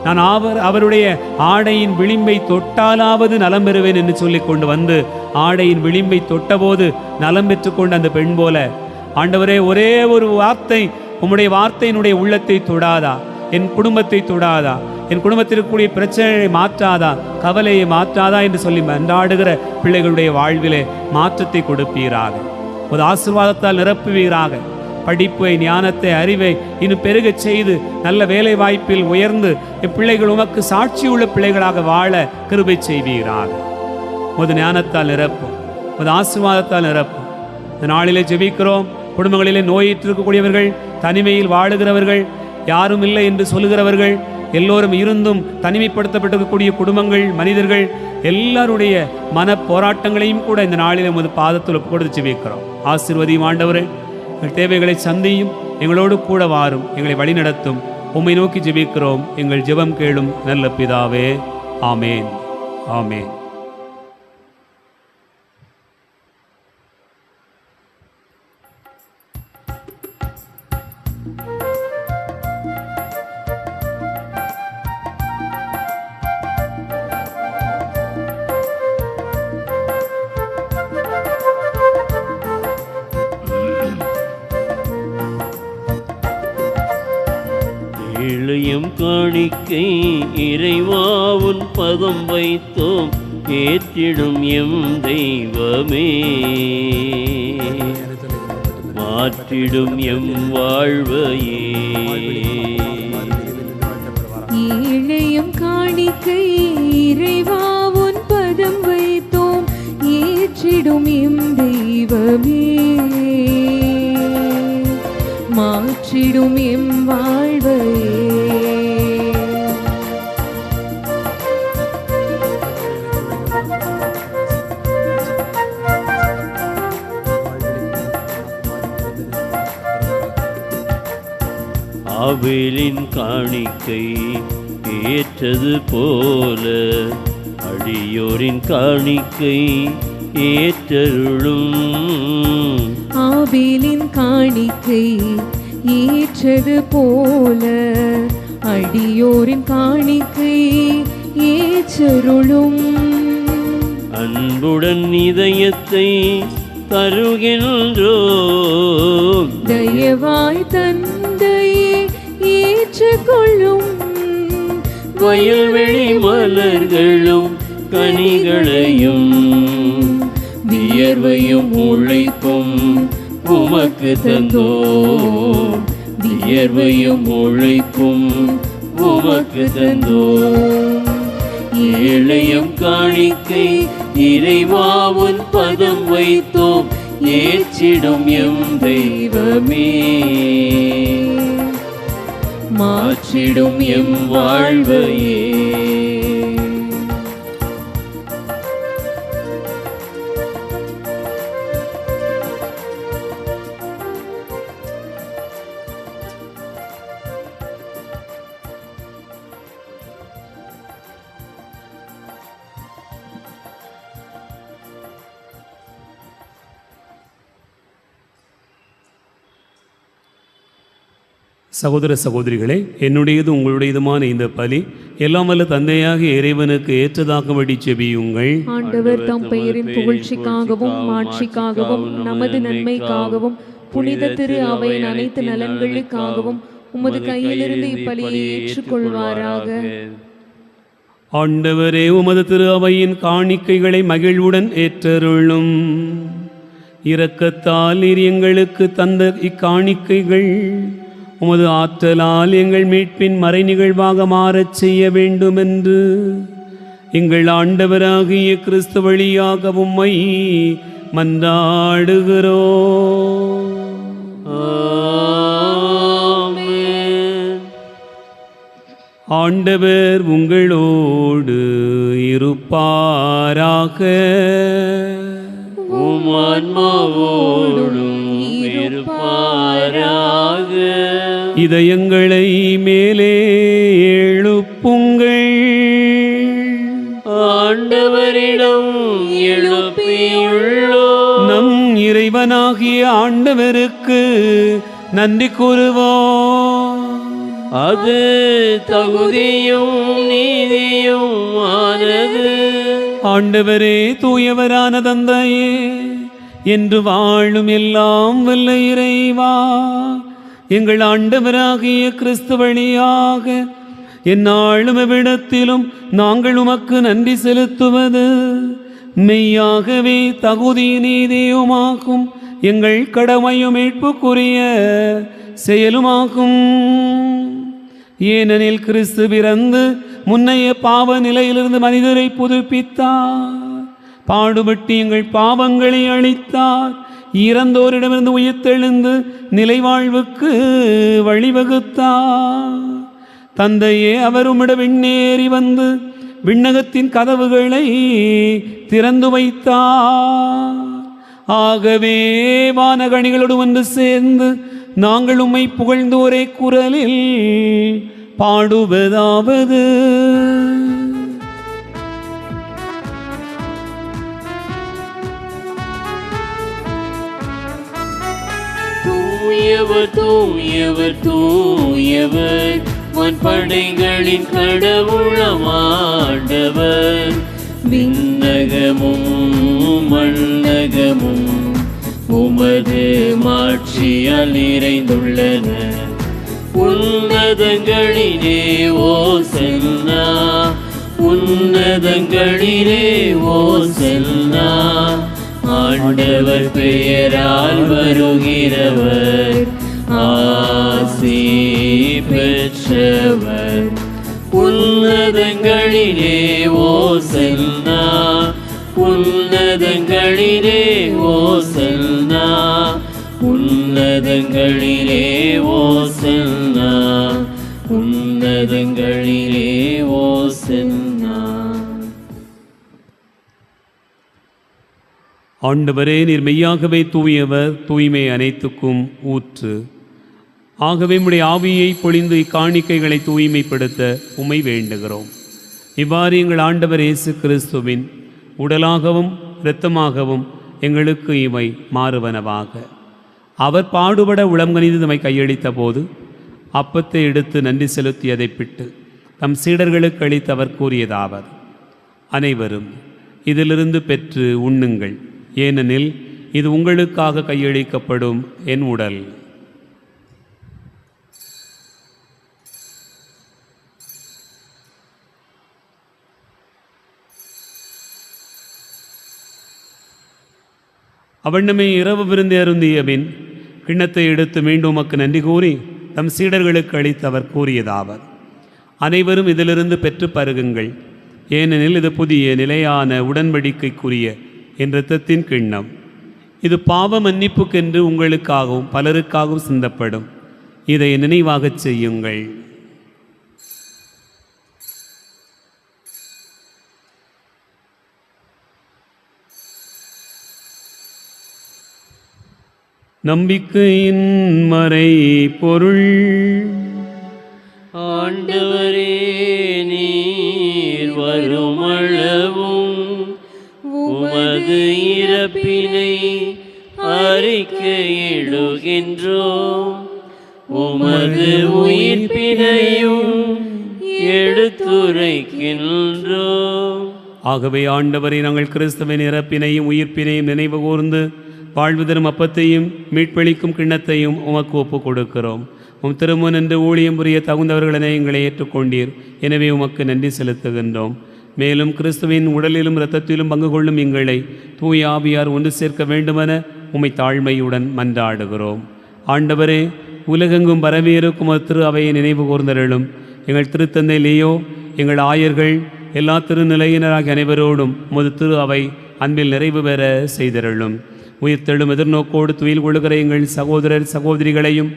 நான் அவருடைய ஆடையின் விளிம்பை தொட்டாலாவது நலம் பெறுவேன் என்று சொல்லி கொண்டு வந்து ஆடையின் விளிம்பை தொட்டபோது நலம் பெற்றுக்கொண்ட அந்த பெண் போல ஆண்டவரே, ஒரே ஒரு வார்த்தை, உம்முடைய வார்த்தையினுடைய உள்ளத்தை தொடாதா, என் குடும்பத்தை தொடாதா, என் குடும்பத்தில் இருக்கக்கூடிய பிரச்சனையை மாற்றாதா, கவலையை மாற்றாதா என்று சொல்லி மன்றாடுகிற பிள்ளைகளுடைய வாழ்விலே மாற்றத்தை கொடுப்பீராக. ஒரு ஆசீர்வாதத்தால் நிரப்புவீராக. படிப்பை, ஞானத்தை, அறிவை இன்னும் பெருகச் செய்து நல்ல வேலை வாய்ப்பில் உயர்ந்து பிள்ளைகள் உமக்கு சாட்சியுள்ள பிள்ளைகளாக வாழ கிருபை செய்வீராக. ஒரு ஞானத்தால் நிரப்பும், ஒரு ஆசீர்வாதத்தால் நிரப்பும். இந்த நாளிலே ஜெபிக்கிறோம். குடும்பங்களிலே நோயிற்றிருக்கக்கூடியவர்கள், தனிமையில் வாழுகிறவர்கள், யாரும் இல்லை என்று சொல்லுகிறவர்கள், எல்லோரும் இருந்தும் தனிமைப்படுத்தப்பட்டிருக்கக்கூடிய குடும்பங்கள், மனிதர்கள் எல்லாருடைய மன போராட்டங்களையும் கூட இந்த நாளில் நமது பாதத்தில் ஒப்புக்கொடுத்து ஜெபிக்கிறோம். ஆசீர்வதியும் ஆண்டவரே, எங்கள் தேவைகளை சந்தியும், எங்களோடு கூட வாரும், எங்களை வழிநடத்தும். உம்மை நோக்கி ஜெபிக்கிறோம். எங்கள் ஜெபம் கேளும் நல்ல பிதாவே. ஆமேன், ஆமேன். இளையம் காணிக்கை இறைவாவுன் பதம் வைத்தோம், ஏற்றிடும் எம் தெய்வமே, மாற்றிடும் எம் வாழ்வையே. இளையம் காணிக்கை இறைவாவுன் பதம் வைத்தோம், ஏற்றிடும் எம் தெய்வமே, மாற்றிடும் எம் வாழ்வையே. ஆபேலின் காணிக்கை ஏற்றது போல அடியோரின் காணிக்கை ஏற்றருளும். ஆபேலின் காணிக்கை ஏற்றது போல அடியோரின் காணிக்கை ஏற்றருளும். அன்புடன் இதயத்தை தருகின்றோம், தயவாய் தந்தையே ஏற்றுக்கொள்ளும். வயல்வெளி மலர்களும் கனிகளையும் வியர்வையும் உழைப்பும் உமக்கு தந்தோம், வியர்வையும் உழைப்பும் உமக்கு தந்தோம். ஏழையம் காணிக்கை இறைவாவுன் பதம் வைத்தோம், ஏற்றிடும் எம் தெய்வமே, மாற்றிடும் எம் வாழ்வையே. சகோதர சகோதரிகளே, என்னுடையது உங்களுடையதுமான இந்த பலி எல்லாம் வல்ல தந்தையாகிய இறைவனுக்கு ஏற்றதாகும்படி செபியுங்கள். ஆண்டவர் தம் பெயரின் புகழ்ச்சிக்காகவும் மாட்சிக்காகவும் நமது நன்மைக்காகவும் புனித திரு அவையின் அனைத்து நலன்களுக்காகவும் உமது கையிலிருந்து இப்பலியை ஏற்றுக்கொள்வாராக. ஆண்டவரே, உமது திரு அவையின் காணிக்கைகளை மகிழ்வுடன் ஏற்றருளும். இரக்கத்தால் நீர் எங்களுக்கு தந்த இக்காணிக்கைகள் உமது ஆற்றலால் எங்கள் மீட்பின் மறை நிகழ்வாக மாறச் செய்ய வேண்டுமென்று எங்கள் ஆண்டவராகிய கிறிஸ்து வழியாக உம்மை மன்றாடுகிறோம். ஆமென். ஆண்டவர் உங்களோடு இருப்பாராக. உம் ஆன்மாவோடும் இருப்பாராக. இதயங்களை மேலே எழுப்புங்கள். ஆண்டவரிடம் எழுப்பியுள்ளோம். நம் இறைவனாகிய ஆண்டவருக்கு நன்றி கூறுவோம். அது தகுதியும் நீதியும் ஆனது. ஆண்டவரே, தூயவரான தந்தையே, என்று வாழும் எல்லாம் வல்ல இறைவா, எங்கள் ஆண்டவராகிய கிறிஸ்து வழியாக எந்நாளும் எவ்விடத்திலும் நாங்கள் உமக்கு நன்றி செலுத்துவது மெய்யாகவே தகுதி நீதியுமாகும். எங்கள் கடமையும் மீட்புக்குரிய செயலுமாகும். ஏனெனில் கிறிஸ்து பிறந்து முன்னைய பாவ நிலையிலிருந்து மனிதரை புதுப்பித்தார். பாடுபட்டு எங்கள் பாவங்களை அழித்தார். இறந்தோரிடமிருந்து உயிர்த்தெழுந்து நிலைவாழ்வுக்கு வழிவகுத்தார். தந்தையே, அவர் உம்மிட விண்ணேறி வந்து விண்ணகத்தின் கதவுகளை திறந்து வைத்தார். ஆகவே வானகணிகளோடு ஒன்று சேர்ந்து நாங்கள் உம்மை புகழ்ந்து ஒரே குரலில் பாடுவதாவது: தூயவர் தூயவர் தூயவர், வான்படைகளின் கடவுளம் ஆண்டவர். விண்ணகமும் மண்ணகமும் உமது மாட்சியால் நிறைந்துள்ளன. உன்னதங்களிலே ஓசன்னா, உன்னதங்களிலே ஓசன்னா. ஆண்டவர் பெயரால் வருகிறவர் ஆசி பெற்றவர். உன்னதங்களிலே ஓசன்னா, உன்னதங்களிலே ஓசன்னா, உன்னதங்களிலே ஓசன்னா, உன்னதங்களிலே ஓசன்னா. ஆண்டவரே, நீர் மெய்யாகவே தூயவர், தூய்மை அனைத்துக்கும் ஊற்று. ஆகவே உம்முடைய ஆவியை பொழிந்து இக்காணிக்கைகளை தூய்மைப்படுத்த உம்மை வேண்டுகிறோம். இவ்வாறு எங்கள் ஆண்டவர் இயேசு கிறிஸ்துவின் உடலாகவும் இரத்தமாகவும் எங்களுக்கு இவை மாறுவனவாக. அவர் பாடுபட உளம்கனிந்து நம்மை கையளித்த போது அப்பத்தை எடுத்து நன்றி செலுத்தியதை பிட்டு தம் சீடர்களுக்கு அளித்து அவர் கூறியதாவது: அனைவரும் இதிலிருந்து பெற்று உண்ணுங்கள், ஏனெனில் இது உங்களுக்காக கையளிக்கப்படும் என் உடல். அவண்ணமே இரவு விருந்து அருந்திய பின் கிண்ணத்தை எடுத்து மீண்டும் உமக்கு நன்றி கூறி தம் சீடர்களுக்கு அளித்து அவர் கூறியதாவது: அனைவரும் இதிலிருந்து பெற்று பருகுங்கள், ஏனெனில் இது புதிய நிலையான உடன்படிக்கைக்குரிய என் இரத்தத்தின் கிண்ணம். இது பாவ மன்னிப்புக்கென்று உங்களுக்காகவும் பலருக்காகவும் சிந்தப்படும். இதை நினைவாகச் செய்யுங்கள். நம்பிக்கையின் மறை பொருள். ஆண்டவரே, நீர் வருமளவும் உமது இறப்பினை அறிக்கையிடுகின்றோம், உமது உயிர்ப்பினையும் எடுத்துரைக்கின்றோம். ஆகவே ஆண்டவரை, நாங்கள் கிறிஸ்துவின் இறப்பினையும் உயிர்ப்பினையும் நினைவு கூர்ந்து வாழ்வு தரும் அப்பத்தையும் மீட்பளிக்கும் கிண்ணத்தையும் உமக்கு ஒப்புக் கொடுக்கிறோம். உம் திருமுன் என்று ஊழியம் புரிய தகுந்தவர்களென எங்களை ஏற்றுக்கொண்டீர். எனவே உமக்கு நன்றி செலுத்துகின்றோம். மேலும் கிறிஸ்துவின் உடலிலும் இரத்தத்திலும் பங்கு கொள்ளும் எங்களை தூய ஆவியார் ஒன்று சேர்க்க வேண்டுமென உம்மை தாழ்மையுடன் மன்றாடுகிறோம். ஆண்டவரே, உலகெங்கும் பரவியிருக்கும் திரு அவையை நினைவு கூர்ந்தருளும். எங்கள் திருத்தந்தை லியோ, எங்கள் ஆயர்கள், எல்லா திருநிலையினராகிய அனைவரோடும் உமது திரு அவை அன்பில் நிறைவு பெற செய்தருளும். உயிர்த்தெழும் எதிர்நோக்கோடு துயில் கொள்கிற எங்கள் சகோதரர் சகோதரிகளையும்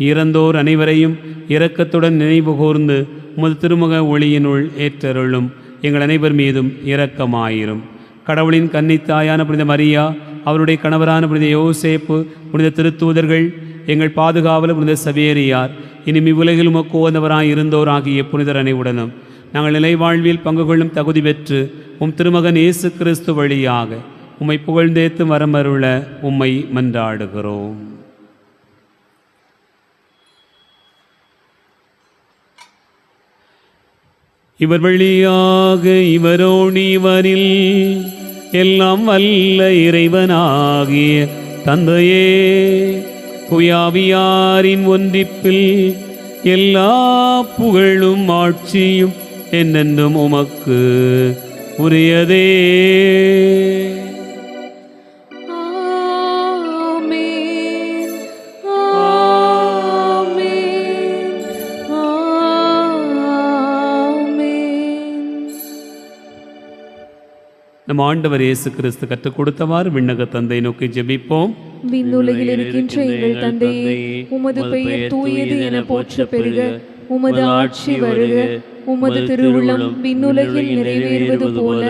இறந்தோர் அனைவரையும் இரக்கத்துடன் நினைவு கூர்ந்து உமது திருமுக ஒளியினுள் ஏற்றருளும். எங்கள் அனைவர் மீதும் இரக்கமாயிரும். கடவுளின் கன்னித்தாயான புனித மரியா, அவருடைய கணவரான புனித யோசேப்பு, புனித திருத்தூதர்கள், எங்கள் பாதுகாவலர் புனித சவேரியார், இனி இவ்வுலகில் உமக்கு உகந்தவராய் இருந்தோராகிய புனிதர் அனைவுடனும் நாங்கள் நிலைவாழ்வில் பங்கு கொள்ளும் தகுதி பெற்று உம் திருமகன் இயேசு கிறிஸ்து வழியாக உம்மை புகழ்ந்தேத்து வரமருள உம்மை மன்றாடுகிறோம். இவர் வழியாக இவரோடு இவரில் எல்லாம் வல்ல இறைவனாகிய தந்தையே, குயாவியாரின் ஒன்றிப்பில் எல்லா புகழும் ஆட்சியும் என்னென்றும் உமக்கு உரியதே. ஆமென். ஆமென். ஆமென். நம் ஆண்டவர் இயேசு கிறிஸ்து கற்றுக் கொடுத்தவாறு விண்ணக தந்தை நோக்கி ஜெபிப்போம். விண்ணுலகில் இருக்கின்ற எங்கள் தந்தையே, உமது பெயர் தூயது என போற்ற பெறுக. உமது ஆட்சி வருக. உமது திருவுளம் விண்ணுலகில் நிறைவேறுவது போல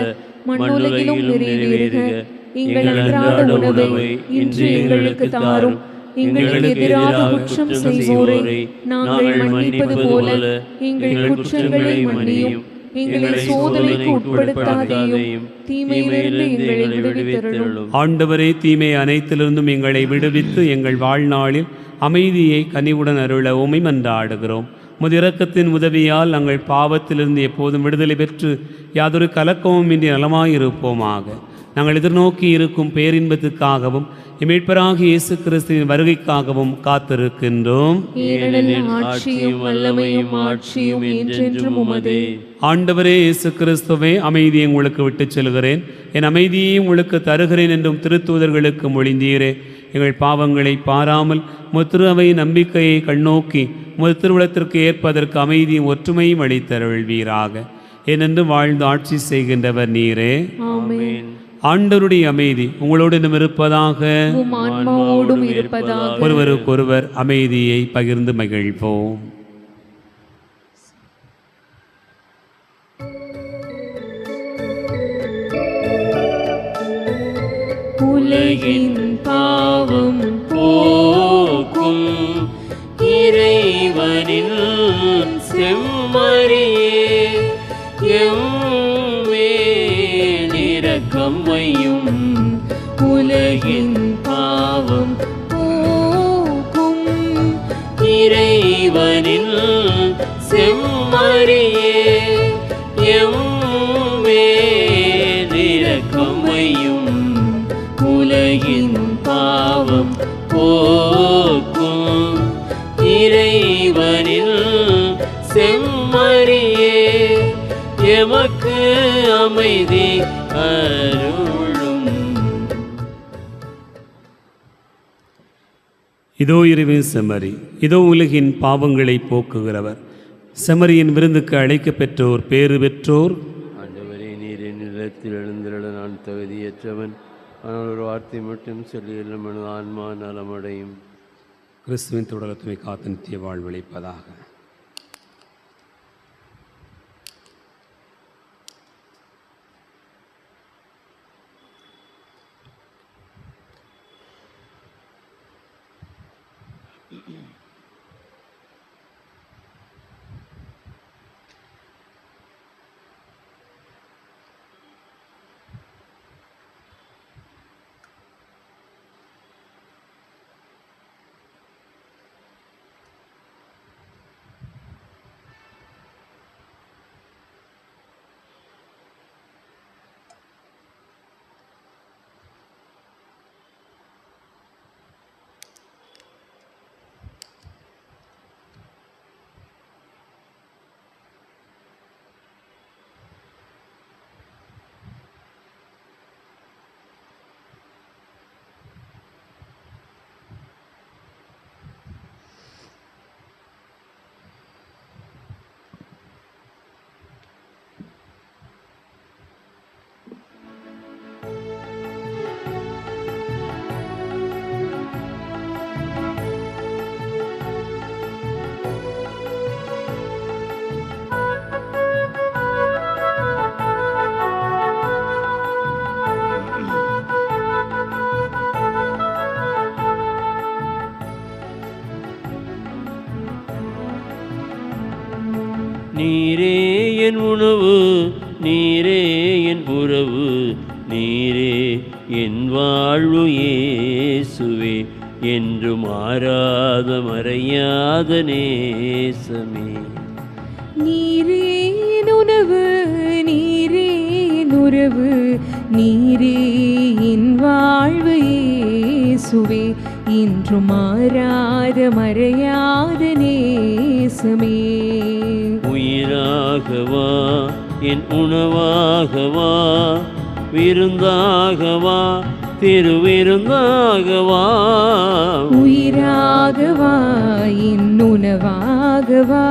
மண்ணுலகிலும் நிறைவேறுக. எங்கள் அன்றாட உணவை இன்று எங்களுக்கு தாரும். எங்களுக்கு எதிராக குற்றம் செய்வோரை நாங்கள் மன்னிப்பது போல எங்கள் குற்றங்களை மன்னியும். எங்களை சோதனைக்கு உட்படுத்தாதேயும், தீமையிலிருந்து எங்களை விடுவித்தருளும். ஆண்டவரே, தீமை அனைத்திலிருந்தும் எங்களை விடுவித்து எங்கள் வாழ்நாளில் அமைதியை கனிவுடன் அருள உம்மை மன்றாடுகிறோம். உமது இரக்கத்தின் உதவியால் நாங்கள் பாவத்திலிருந்து எப்போதும் விடுதலை பெற்று யாதொரு கலக்கமும் இன்றி நலமாயிருப்போமாக. நாங்கள் எதிர்நோக்கி இருக்கும் பேரின்பத்துக்காகவும் மீட்பராகிய இயேசு கிறிஸ்துவின் வருகைக்காகவும் காத்திருக்கின்றோம். ஏனெனில் ஆட்சியும் வல்லமையும் ஆட்சியும் என்றென்றும் உமதே. ஆண்டவரே இயேசு கிறிஸ்துவே, அமைதியை உங்களுக்கு விட்டுச் செல்கிறேன், என் அமைதியை உங்களுக்கு தருகிறேன் என்றும் திருத்தூதர்களுக்கு மொழிந்தீரே. எங்கள் பாவங்களை பாராமல் முத்திரு அவை நம்பிக்கையை கண்ணோக்கி முது திருவுளத்திற்கு ஏற்பதற்கு அமைதியும் ஒற்றுமையும் அளித்தருள்வீராக. ஏனென்று வாழ்ந்து ஆட்சி செய்கின்றவர் நீரே. ஆமென். ஆண்டவருடைய அமைதி உங்களோடும் இருப்பதாக. உம் ஆன்மாவோடும் இருப்பதாக. ஒருவருக்கொருவர் அமைதியை பகிர்ந்து மகிழ்வோம். உலகின் பாவம் போக்கும் இறைவனின் செம்மறியே, எம்மேல் இரக்கம் வையும். உலகின் பாவம் போக்கும் இறைவனின் செம்மறியே, எம்மேல் இரக்கம் வையும். உலகின் பாவம் போக்கும் இறைவனில் செம்மறியே, எமக்கு அமைதி அருளும். இதோ இறைவன் செம்மறி, இதோ உலகின் பாவங்களை போக்குகிறவர். செம்மறியின் விருந்துக்கு அழைக்க பெற்றோர் பேறு பெற்றோர். ஆண்டவரே, நீர் என் நிலத்தில் எழுந்திருட நான் தகுதியற்றவன். ஆனால் ஒரு வார்த்தை மட்டும் சொல்லி எல்லாம் எனது ஆன்மா நலமடையும். கிறிஸ்துவின் தொடரத்துமை காத்து நித்திய வாழ்வளிப்பதாக. நீரே என் உணவு, நீரே என் உறவு, நீரே என் வாழ்வு இயேசுவே, என்று மாறாத மறையாத நேசமே. நீரே என் உணவு, நீரே என் உறவு, நீரே என் வாழ்வு இயேசுவே, இன்று மாறாத மறையாத நேசமே. உயிராகவா என் உணவாகவா, விருந்தாகவா திருவிருந்தாகவா, உயிராகவா என் உணவாகவா,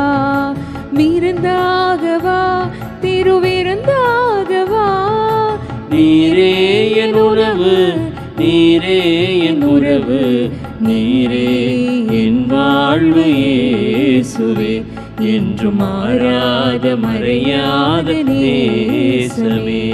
விருந்தாகவா திருவிருந்தாகவா. நீரே என் உணவு, நீரே என் உறவு, நீரே என் வாழ்வு இயேசுவே, என்று மாறாத மறையாத நேசமே.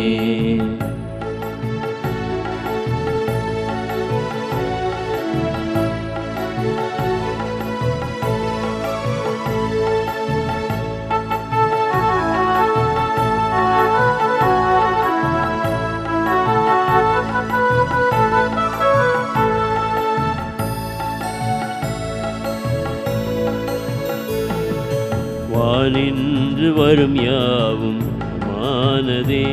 வானின்று வரும் யாவும் மானதே,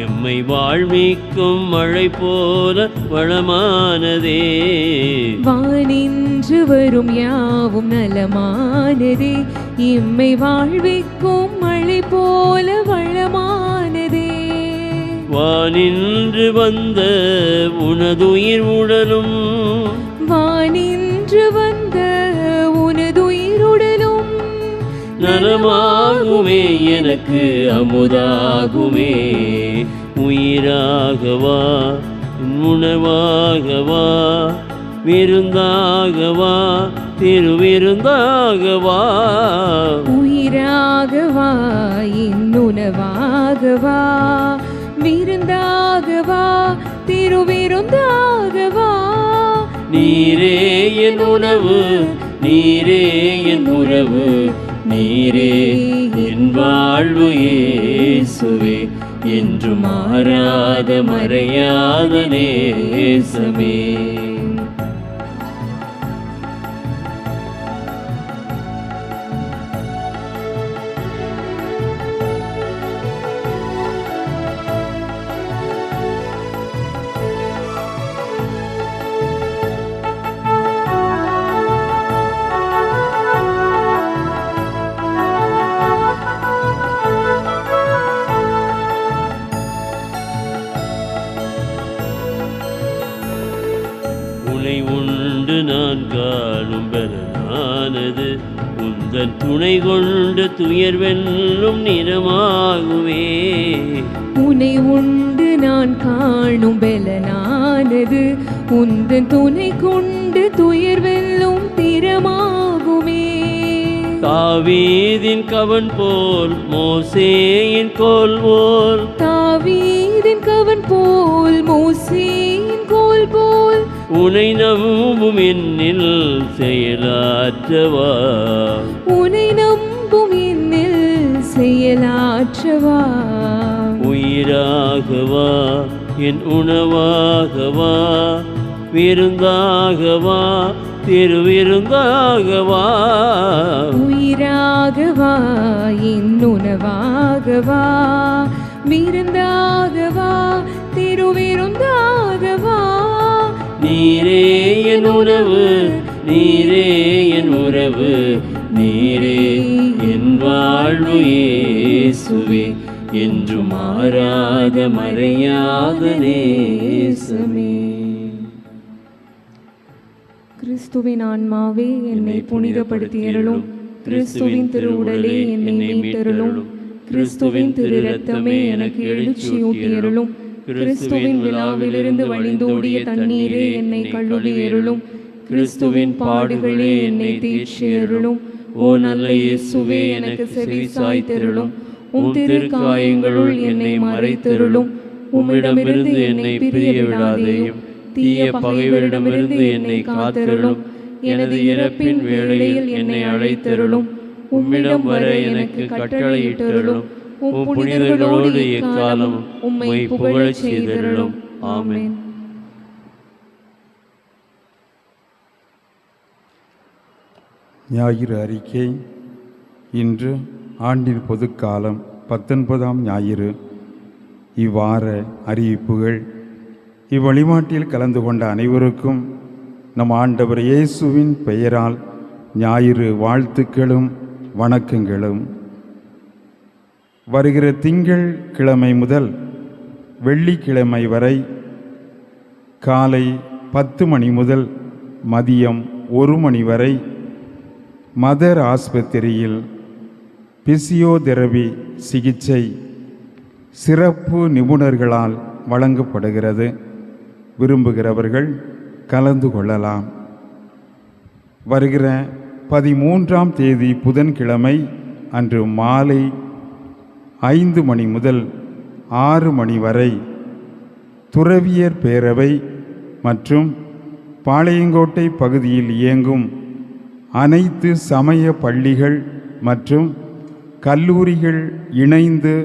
எம்மை வாழ்விக்கும் மழை போல வளமானதே. வானின்று வரும் யாவும் நலமானதே, எம்மை வாழ்விக்கும் மழை போல வளமானதே. வானின்று வந்த உனதுயிர் உடலும், வானின்று வந்த உனதுயிருடலும் நலமாகுமே எனக்கு அமுதாகுமே. உயிராகவா உணவாகவா, விருந்தாகவா திருவிருந்தாகவா, உயிராகவா என் உணவாகவா, விருந்தாகவா திருவிருந்தாகவா. நீரே என் உணவு, நீரே என் உறவு, நீரே என் வாழ்வு இயேசுவே, என்று மாறாத மறையாத நேசமே. உனை உண்டு நான் காணும் பலனானது, உந்தன் துணை கொண்டு துயர் வெல்லும் நிறமாகுமே. உனை உண்டு நான் காணும் பலனானது, உந்தன் துணை கொண்டு துயர் வெல்லும் திறமாகுமே. தாவீதின் கவன் போல் மோசேயின் கோல் போல், தாவீதின் கவன் போல் மோசேயின் கோல் போல், உனை நம்பும் என்னில் செயலாற்றவா, உனை நம்பும் என்னில் செயலாற்றவா. உயிராகவா என் உணவாகவா, விருந்தாகவா திருவிருந்தாகவா, உயிராகவா என் உணவாகவா, விருந்தாகவா திருவிருந்தாகவா. நீரே என் உணவு, நீரே என் உறவு, நீரே என் வாழ்வு இயேசுவே, என்று மாறாத மறையாத நேசமே. கிறிஸ்துவின் ஆன்மாவே என்னை புனிதப்படுத்தியருளும், கிறிஸ்துவின் திருவுடலே என்னை மீட்டருளும், கிறிஸ்துவின் திரு இரத்தமே எனக்கு எழுச்சியூட்டியருளும், கிறிஸ்துவின் விழாவிலிருந்து வழிந்தோடிய தண்ணீரே என்னை கழுவியருளும், கிறிஸ்துவின் பாடுகளே என்னை தேற்றியருளும். ஓ நல்ல இயேசுவே எனக்கு செவி சாய்த்தருளும், உம் திருக்காயங்களுள் என்னை மறைத்தருளும். உம்மிடமிருந்து என்னை பிரிய விடாதேயும், தீய பகைவரிடமிருந்து என்னை காத்தருளும். எனது இறப்பின் வேளையில் என்னை அழைத்தருளும். உம்மிடம் வர எனக்கு கட்டளையிட்டருளும். உம் புனிதர்களோடு எக்காலமும் உம்மை புகழச் செய்தருளும். ஆமென். ஞாயிறு அறிக்கை. இன்று ஆண்டின் பொதுக்காலம் 19ஆம் ஞாயிறு. இவ்வார அறிவிப்புகள். இவ்வழிபாட்டில் கலந்து கொண்ட அனைவருக்கும் நம் ஆண்டவர் இயேசுவின் பெயரால் ஞாயிறு வாழ்த்துக்களும் வணக்கங்களும். வருகிற திங்கள் கிழமை முதல் வெள்ளிக்கிழமை வரை காலை 10 மணி முதல் மதியம் 1 மணி வரை மதர் ஆஸ்பத்திரியில் பிசியோதெரபி சிகிச்சை சிறப்பு நிபுணர்களால் வழங்கப்படுகிறது. விரும்புகிறவர்கள் கலந்து கொள்ளலாம். வருகிற 13ஆம் தேதி புதன்கிழமை அன்று மாலை 5 மணி முதல் 6 மணி வரை துறவியர் பேரவை மற்றும் பாளையங்கோட்டை பகுதியில் இயங்கும் அனைத்து சமய பள்ளிகள் மற்றும் கல்லூரிகள் இணைந்து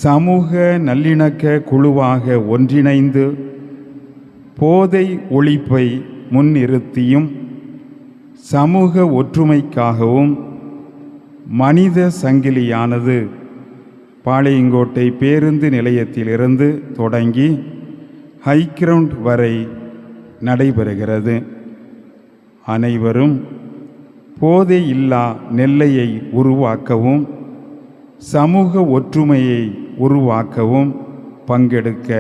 சமூக நல்லிணக்க குழுவாக ஒன்றிணைந்து போதை ஒழிப்பை முன்னிறுத்தியும் சமூக ஒற்றுமைக்காகவும் மனித சங்கிலியானது பாளையங்கோட்டை பேருந்து நிலையத்திலிருந்து தொடங்கி ஹைகிரவுண்ட் வரை நடைபெறுகிறது. அனைவரும் போதை இல்லா நெல்லையை உருவாக்கவும் சமூக ஒற்றுமையை உருவாக்கவும் பங்கெடுக்க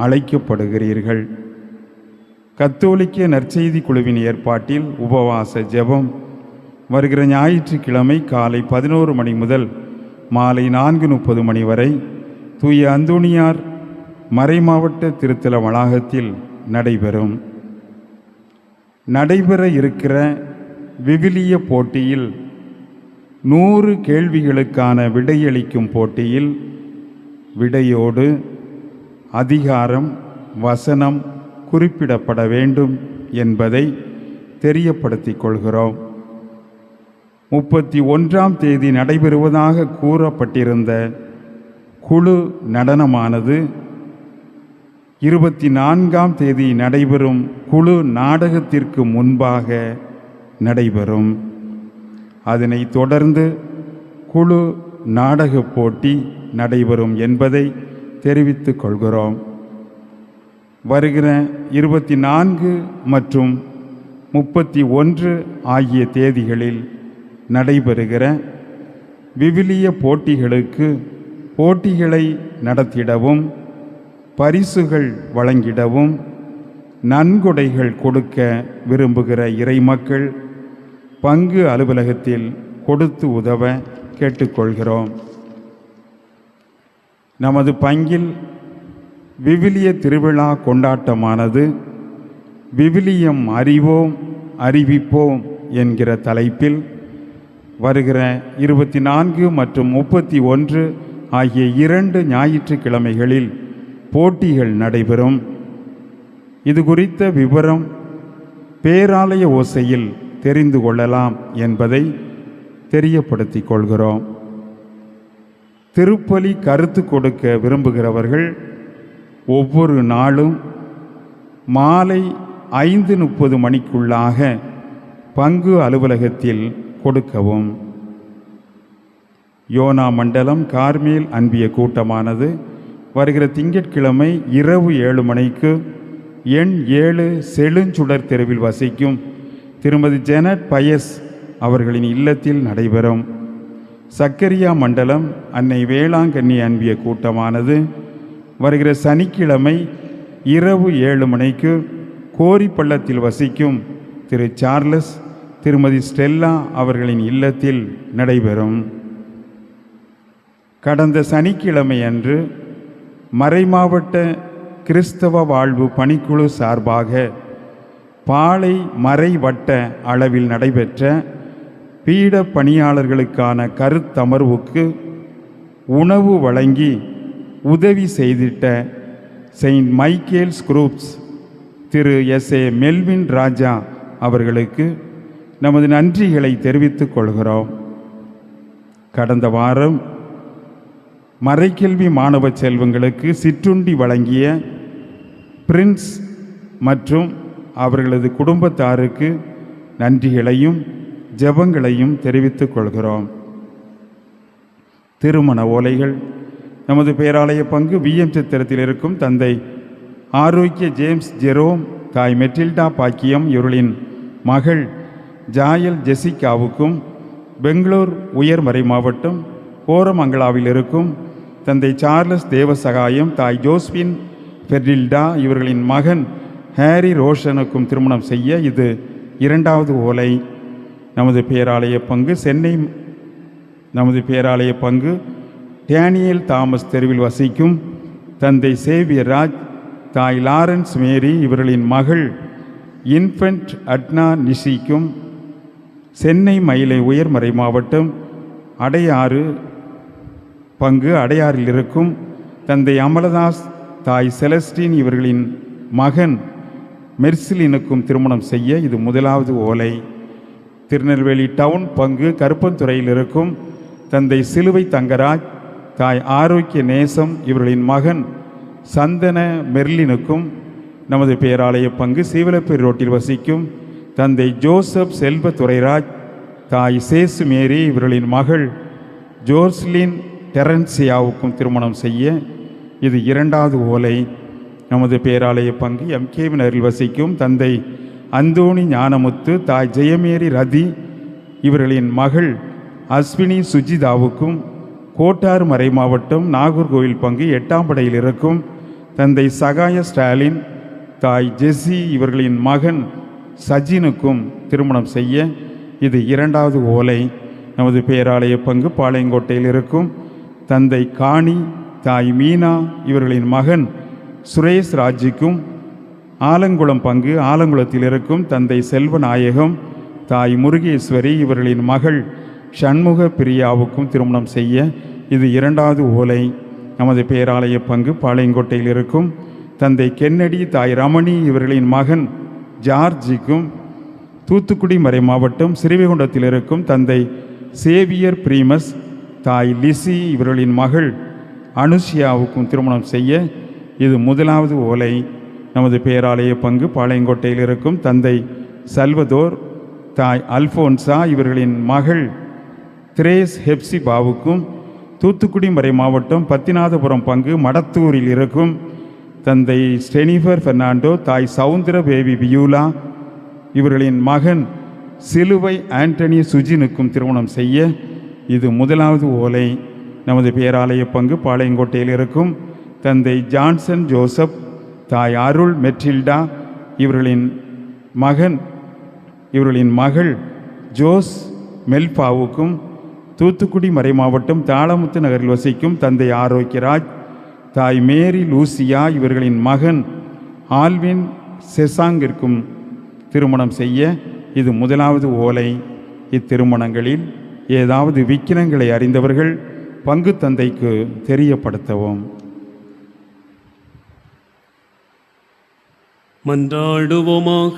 அழைக்கப்படுகிறீர்கள். கத்தோலிக்க நற்செய்தி குழுவின் ஏற்பாட்டில் உபவாச ஜெபம் வருகிற ஞாயிற்றுக்கிழமை காலை 11 மணி முதல் மாலை 4:30 மணி வரை தூய அந்தோணியார் மறைமாவட்ட திருத்தல வளாகத்தில் நடைபெறும். நடைபெற இருக்கிற விவிலிய போட்டியில் 100 கேள்விகளுக்கான விடையளிக்கும் போட்டியில் விடையோடு அதிகாரம் வசனம் குறிப்பிடப்பட வேண்டும் என்பதை தெரியப்படுத்திக் கொள்கிறோம். 31ஆம் தேதி நடைபெறுவதாக கூறப்பட்டிருந்த குழு நடனமானது 24ஆம் தேதி நடைபெறும் குழு நாடகத்திற்கு முன்பாக நடைபெறும். அதனைத் தொடர்ந்து குழு நாடகப் போட்டி நடைபெறும் என்பதை தெரிவித்துக் கொள்கிறோம். வருகிற 24 மற்றும் 31 ஆகிய தேதிகளில் நடைபெறுகிற விவிலிய போட்டிகளுக்கு போட்டிகளை நடத்திடவும் பரிசுகள் வழங்கிடவும் நன்கொடைகள் கொடுக்க விரும்புகிற இறைமக்கள் பங்கு அலுவலகத்தில் கொடுத்து உதவ கேட்டுக்கொள்கிறோம். நமது பங்கில் விவிலிய திருவிழா கொண்டாட்டமானது விவிலியம் அறிவோம் அறிவிப்போம் என்கிற தலைப்பில் வருகிற 24 மற்றும் 31 ஆகிய 2 ஞாயிற்றுக்கிழமைகளில் போட்டிகள் நடைபெறும். இது குறித்த விவரம் பேராலய ஓசையில் தெரிந்து கொள்ளலாம் என்பதை தெரியப்படுத்திக் கொள்கிறோம். திருப்பலி கருத்து கொடுக்க விரும்புகிறவர்கள் ஒவ்வொரு நாளும் மாலை 5:30 மணிக்குள்ளாக பங்கு அலுவலகத்தில் கொடுக்கவும். யோனா மண்டலம் கார்மேல் அன்பிய கூட்டமானது வருகிற திங்கட்கிழமை இரவு 7 மணிக்கு எண் 7 செழுஞ்சுடர் தெருவில் வசிக்கும் திருமதி ஜெனட் பயஸ் அவர்களின் இல்லத்தில் நடைபெறும். சக்கரியா மண்டலம் அன்னை வேளாங்கண்ணி அன்பிய கூட்டமானது வருகிற சனிக்கிழமை இரவு 7 மணிக்கு கோரிப்பள்ளத்தில் வசிக்கும் திரு சார்லஸ் திருமதி ஸ்டெல்லா அவர்களின் இல்லத்தில் நடைபெறும். கடந்த சனிக்கிழமை அன்று மறைமாவட்ட கிறிஸ்தவ வாழ்வு பணிக்குழு சார்பாக பாளை மறைவட்ட அளவில் நடைபெற்ற பீட பணியாளர்களுக்கான கருத்தமர்வுக்கு உணவு வழங்கி உதவி செய்திட்ட செயின்ட் மைக்கேல்ஸ் குரூப்ஸ் திரு எஸ்.ஏ. மெல்வின் ராஜா அவர்களுக்கு நமது நன்றிகளை தெரிவித்துக் கொள்கிறோம். கடந்த வாரம் மறைக்கல்வி மாணவ செல்வங்களுக்கு சிற்றுண்டி வழங்கிய பிரின்ஸ் மற்றும் அவர்களது குடும்பத்தாருக்கு நன்றிகளையும் ஜெபங்களையும் தெரிவித்துக் கொள்கிறோம். திருமண ஓலைகள். நமது பேராலய பங்கு விஎம் சித்திரத்தில் இருக்கும் தந்தை ஆரோக்கிய ஜேம்ஸ் ஜெரோம், தாய் மெட்டில்டா பாக்கியம் இவர்களின் மகள் ஜாயல் ஜெசிகாவுக்கும், பெங்களூர் உயர்மறை மாவட்டம் கோரமங்கலாவில் இருக்கும் தந்தை சார்லஸ் தேவசகாயம், தாய் ஜோஸ்பின் ஃபெர்டில்டா இவர்களின் மகன் ஹேரி ரோஷனுக்கும் திருமணம் செய்ய இது 2வது ஓலை. நமது பேராலய பங்கு டேனியல் தாமஸ் தெருவில் வசிக்கும் தந்தை சேவியர் ராஜ், தாய் லாரன்ஸ் மேரி இவர்களின் மகள் இன்ஃபென்ட் அட்னா நிஷிக்கும், சென்னை மயிலை உயர்மறை மாவட்டம் அடையாறு பங்கு அடையாறில் இருக்கும் தந்தை அமலதாஸ், தாய் செலஸ்டின் இவர்களின் மகன் மெர்சிலினுக்கும் திருமணம் செய்ய இது 1வது ஓலை. திருநெல்வேலி டவுன் பங்கு கருப்பந்துறையில் இருக்கும் தந்தை சிலுவை தங்கராஜ், தாய் ஆரோக்கிய நேசம் இவர்களின் மகன் சந்தன மெர்லினுக்கும், நமது பேராலய பங்கு சீவலப்பேர் ரோட்டில் வசிக்கும் தந்தை ஜோசப் செல்வ துரைராஜ், தாய் சேசு மேரி இவர்களின் மகள் ஜோர்ஸ்லின் டெரன்சியாவுக்கும் திருமணம் செய்ய இது 2வது ஓலை. நமது பேராலய பங்கு எம்கேவின் அருகில் வசிக்கும் தந்தை அந்தோணி ஞானமுத்து, தாய் ஜெயமேரி ரதி இவர்களின் மகள் அஸ்வினி சுஜிதாவுக்கும், கோட்டாறு மறை மாவட்டம் நாகர்கோவில் பங்கு 8ஆம் படையில் இருக்கும் தந்தை சகாய ஸ்டாலின், தாய் ஜெஸ்ஸி இவர்களின் மகன் சஜினுக்கும் திருமணம் செய்ய இது 2வது ஓலை. நமது பேராலய பங்கு பாளையங்கோட்டையில் இருக்கும் தந்தை காணி, தாய் மீனா இவர்களின் மகன் சுரேஷ் ராஜுக்கும், ஆலங்குளம் பங்கு ஆலங்குளத்தில் இருக்கும் தந்தை செல்வநாயகம், தாய் முருகேஸ்வரி இவர்களின் மகள் சண்முக பிரியாவுக்கும் திருமணம் செய்ய இது 2வது ஓலை. நமது பேராலய பங்கு பாளையங்கோட்டையில் இருக்கும் தந்தை கென்னடி, தாய் ரமணி இவர்களின் மகன் ஜார்ஜிக்கும், தூத்துக்குடி மறை மாவட்டம் ஸ்ரீவைகுண்டத்தில் இருக்கும் தந்தை சேவியர் பிரீமஸ், தாய் லிசி இவர்களின் மகள் அனுஷியாவுக்கும் திருமணம் செய்ய இது 1வது ஓலை. நமது பேராலய பங்கு பாளையங்கோட்டையில் இருக்கும் தந்தை சல்வதோர், தாய் அல்ஃபோன்சா இவர்களின் மகள் திரேஸ் ஹெப்சிபாவுக்கும், தூத்துக்குடி மறை மாவட்டம் பத்திநாதபுரம் பங்கு மடத்தூரில் இருக்கும் தந்தை ஸ்டெனிஃபர் பெர்னாண்டோ, தாய் சவுந்தர பேபி பியூலா இவர்களின் மகன் சிலுவை ஆண்டனி சுஜினுக்கும் திருமணம் செய்ய இது 1வது ஓலை. நமது பேராலய பங்கு பாளையங்கோட்டையில் இருக்கும் தந்தை ஜான்சன் ஜோசப், தாய் அருள் மெட்ரில்டா இவர்களின் மகள் ஜோஸ் மெல்பாவுக்கும், தூத்துக்குடி மறை மாவட்டம் தாளமுத்து நகரில் வசிக்கும் தந்தை ஆரோக்கியராஜ், தாய் மேரி லூசியா இவர்களின் மகன் ஆல்வின் செசாங்கிற்கும் திருமணம் செய்ய இது 1வது ஓலை. இத்திருமணங்களில் ஏதாவது விக்கினங்களை அறிந்தவர்கள் பங்கு தந்தைக்கு தெரியப்படுத்தவும். மன்றாடுவோமாக.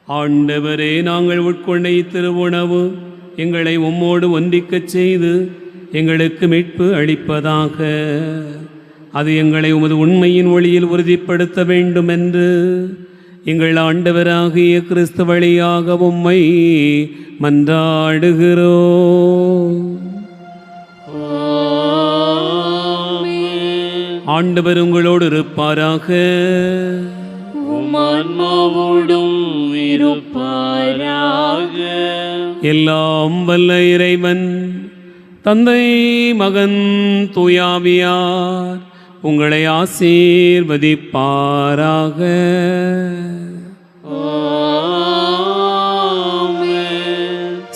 ஆண்டவரே, நாங்கள் உட்கொண்ட இத்திருவுணவு எங்களை உம்மோடு ஒன்றிக்கச் செய்து எங்களுக்கு மீட்பு அளிப்பதாக. அது எங்களை உமது உண்மையின் ஒளியில் உறுதிப்படுத்த வேண்டும் என்று எங்கள் ஆண்டவராகிய கிறிஸ்து வழியாக உம்மை மன்றாடுகிறோம். ஆண்டவர் உங்களோடு இருப்பாராக. உம்மான்மாவோடும் இருப்பாராக. எல்லாம் வல்ல இறைவன் தந்தை, மகன், தூயாவியார் உங்களை ஆசீர்வதிப்பாராக.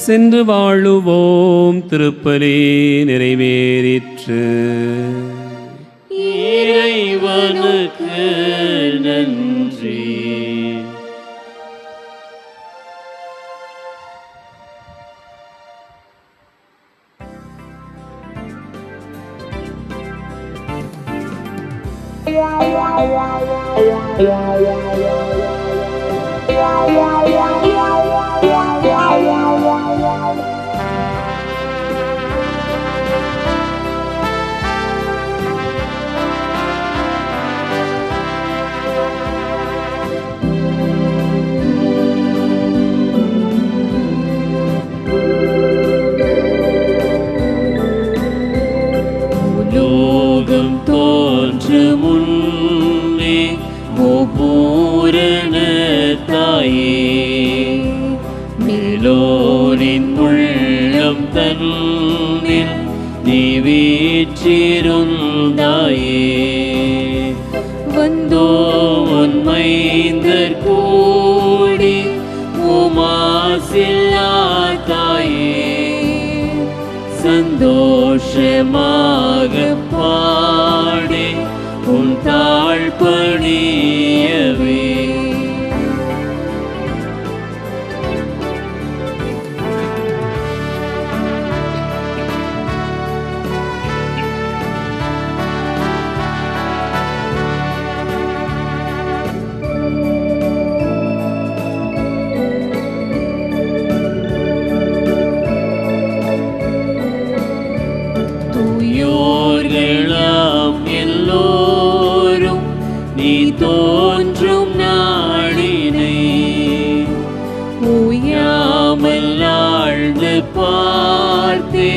சென்று வாழுவோம். திருப்பலி நிறைவேறிற்று. இறைவனுக்கு நன்றி. உலகம் தோன்று முன்னே ஓ பூரண தாயே, மேலோரின் உள்ளம் தன்னில் நீ வீற்றிருந்தாயே. வந்தோ உன் மைந்தர் கூடி உமாசில்லா தாயே, சந்தோஷமாக பாடி உன் தாழ் பணியவே. தோன்றும் நாளினை ஓயாமல் ஆழ்ந்து பார்த்தே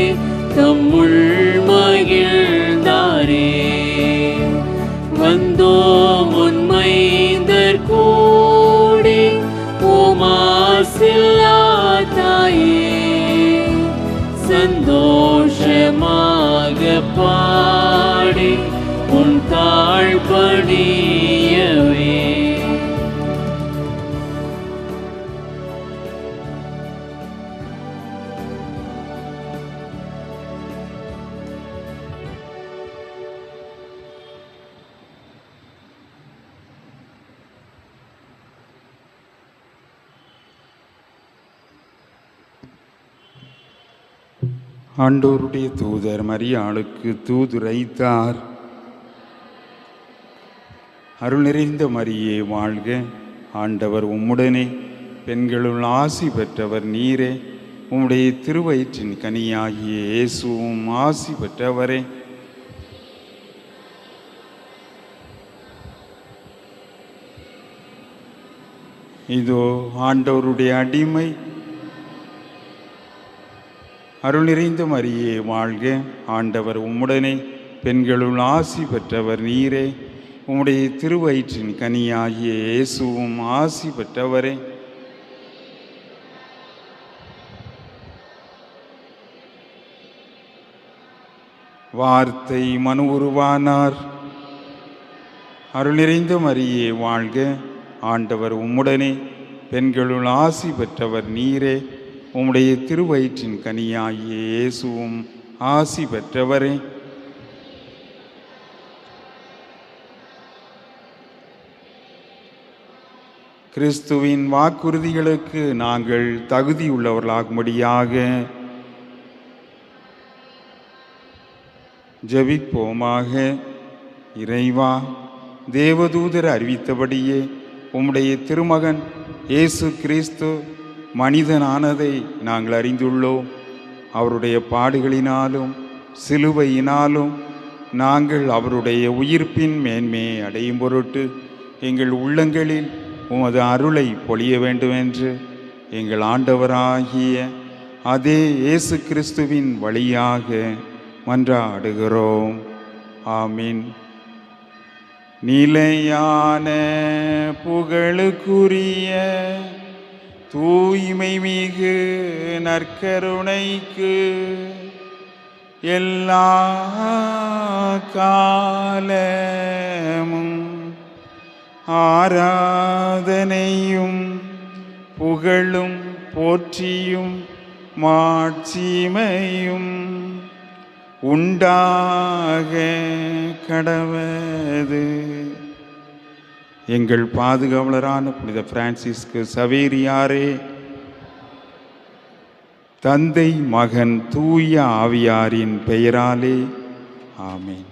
தம்முள் மகிழ்ந்தாரே. வந்தோம் உன் மைந்தர் கூடி உமாசில்லா தாயே, சந்தோஷமாக பாடி உன் தாழ் பணியவே. ஆண்டோருடைய தூதர் மரியாளுக்கு தூதுரைத்தார். அருள் நிறைந்த மரியே வாழ்க, ஆண்டவர் உம்முடனே, பெண்களுள் ஆசி பெற்றவர் நீரே, உம்முடைய திருவயிற்றின் கனியாகிய இயேசுவும் ஆசி பெற்றவரே. இதோ ஆண்டவருடைய அடிமை. அருள் நிறைந்த மரியே வாழ்க, ஆண்டவர் உம்முடனே, பெண்களுள் ஆசி பெற்றவர் நீரே, உம்முடைய திருவயிற்றின் கனியாகிய இயேசுவும் ஆசி பெற்றவரே. வார்த்தை மனு உருவானார். அருள் நிறைந்த மரியே வாழ்க, ஆண்டவர் உம்முடனே, பெண்களுள் ஆசி பெற்றவர் நீரே, உம்முடைய திருவயிற்றின் கனியாகிய இயேசுவும் ஆசி பெற்றவரே. கிறிஸ்துவின் வாக்குறுதிகளுக்கு நாங்கள் தகுதியுள்ளவர்களாகும்படியாக ஜெபிப்போமாக. இறைவா, தேவதூதர் அறிவித்தபடியே உம்முடைய திருமகன் இயேசு கிறிஸ்து மனிதனானதை நாங்கள் அறிந்துள்ளோம். அவருடைய பாடுகளினாலும் சிலுவையினாலும் நாங்கள் அவருடைய உயிர்ப்பின் மேன்மையை அடையும் பொருட்டு எங்கள் உள்ளங்களில் உமது அருளை பொழிய வேண்டுமென்று எங்கள் ஆண்டவராகிய அதே இயேசு கிறிஸ்துவின் வழியாக மன்றாடுகிறோம். ஆமீன். நிலையான புகழுக்குரிய தூய்மை மிகு நற்கருணைக்கு எல்லா காலமும் ஆராதனையும் புகழும் போற்றியும் மாட்சிமையும் உண்டாக கடவது. எங்கள் பாதுகாவலரான புனித பிரான்சிஸ்கு சவேரியாரே, தந்தை மகன் தூய ஆவியாரின் பெயராலே ஆமேன்.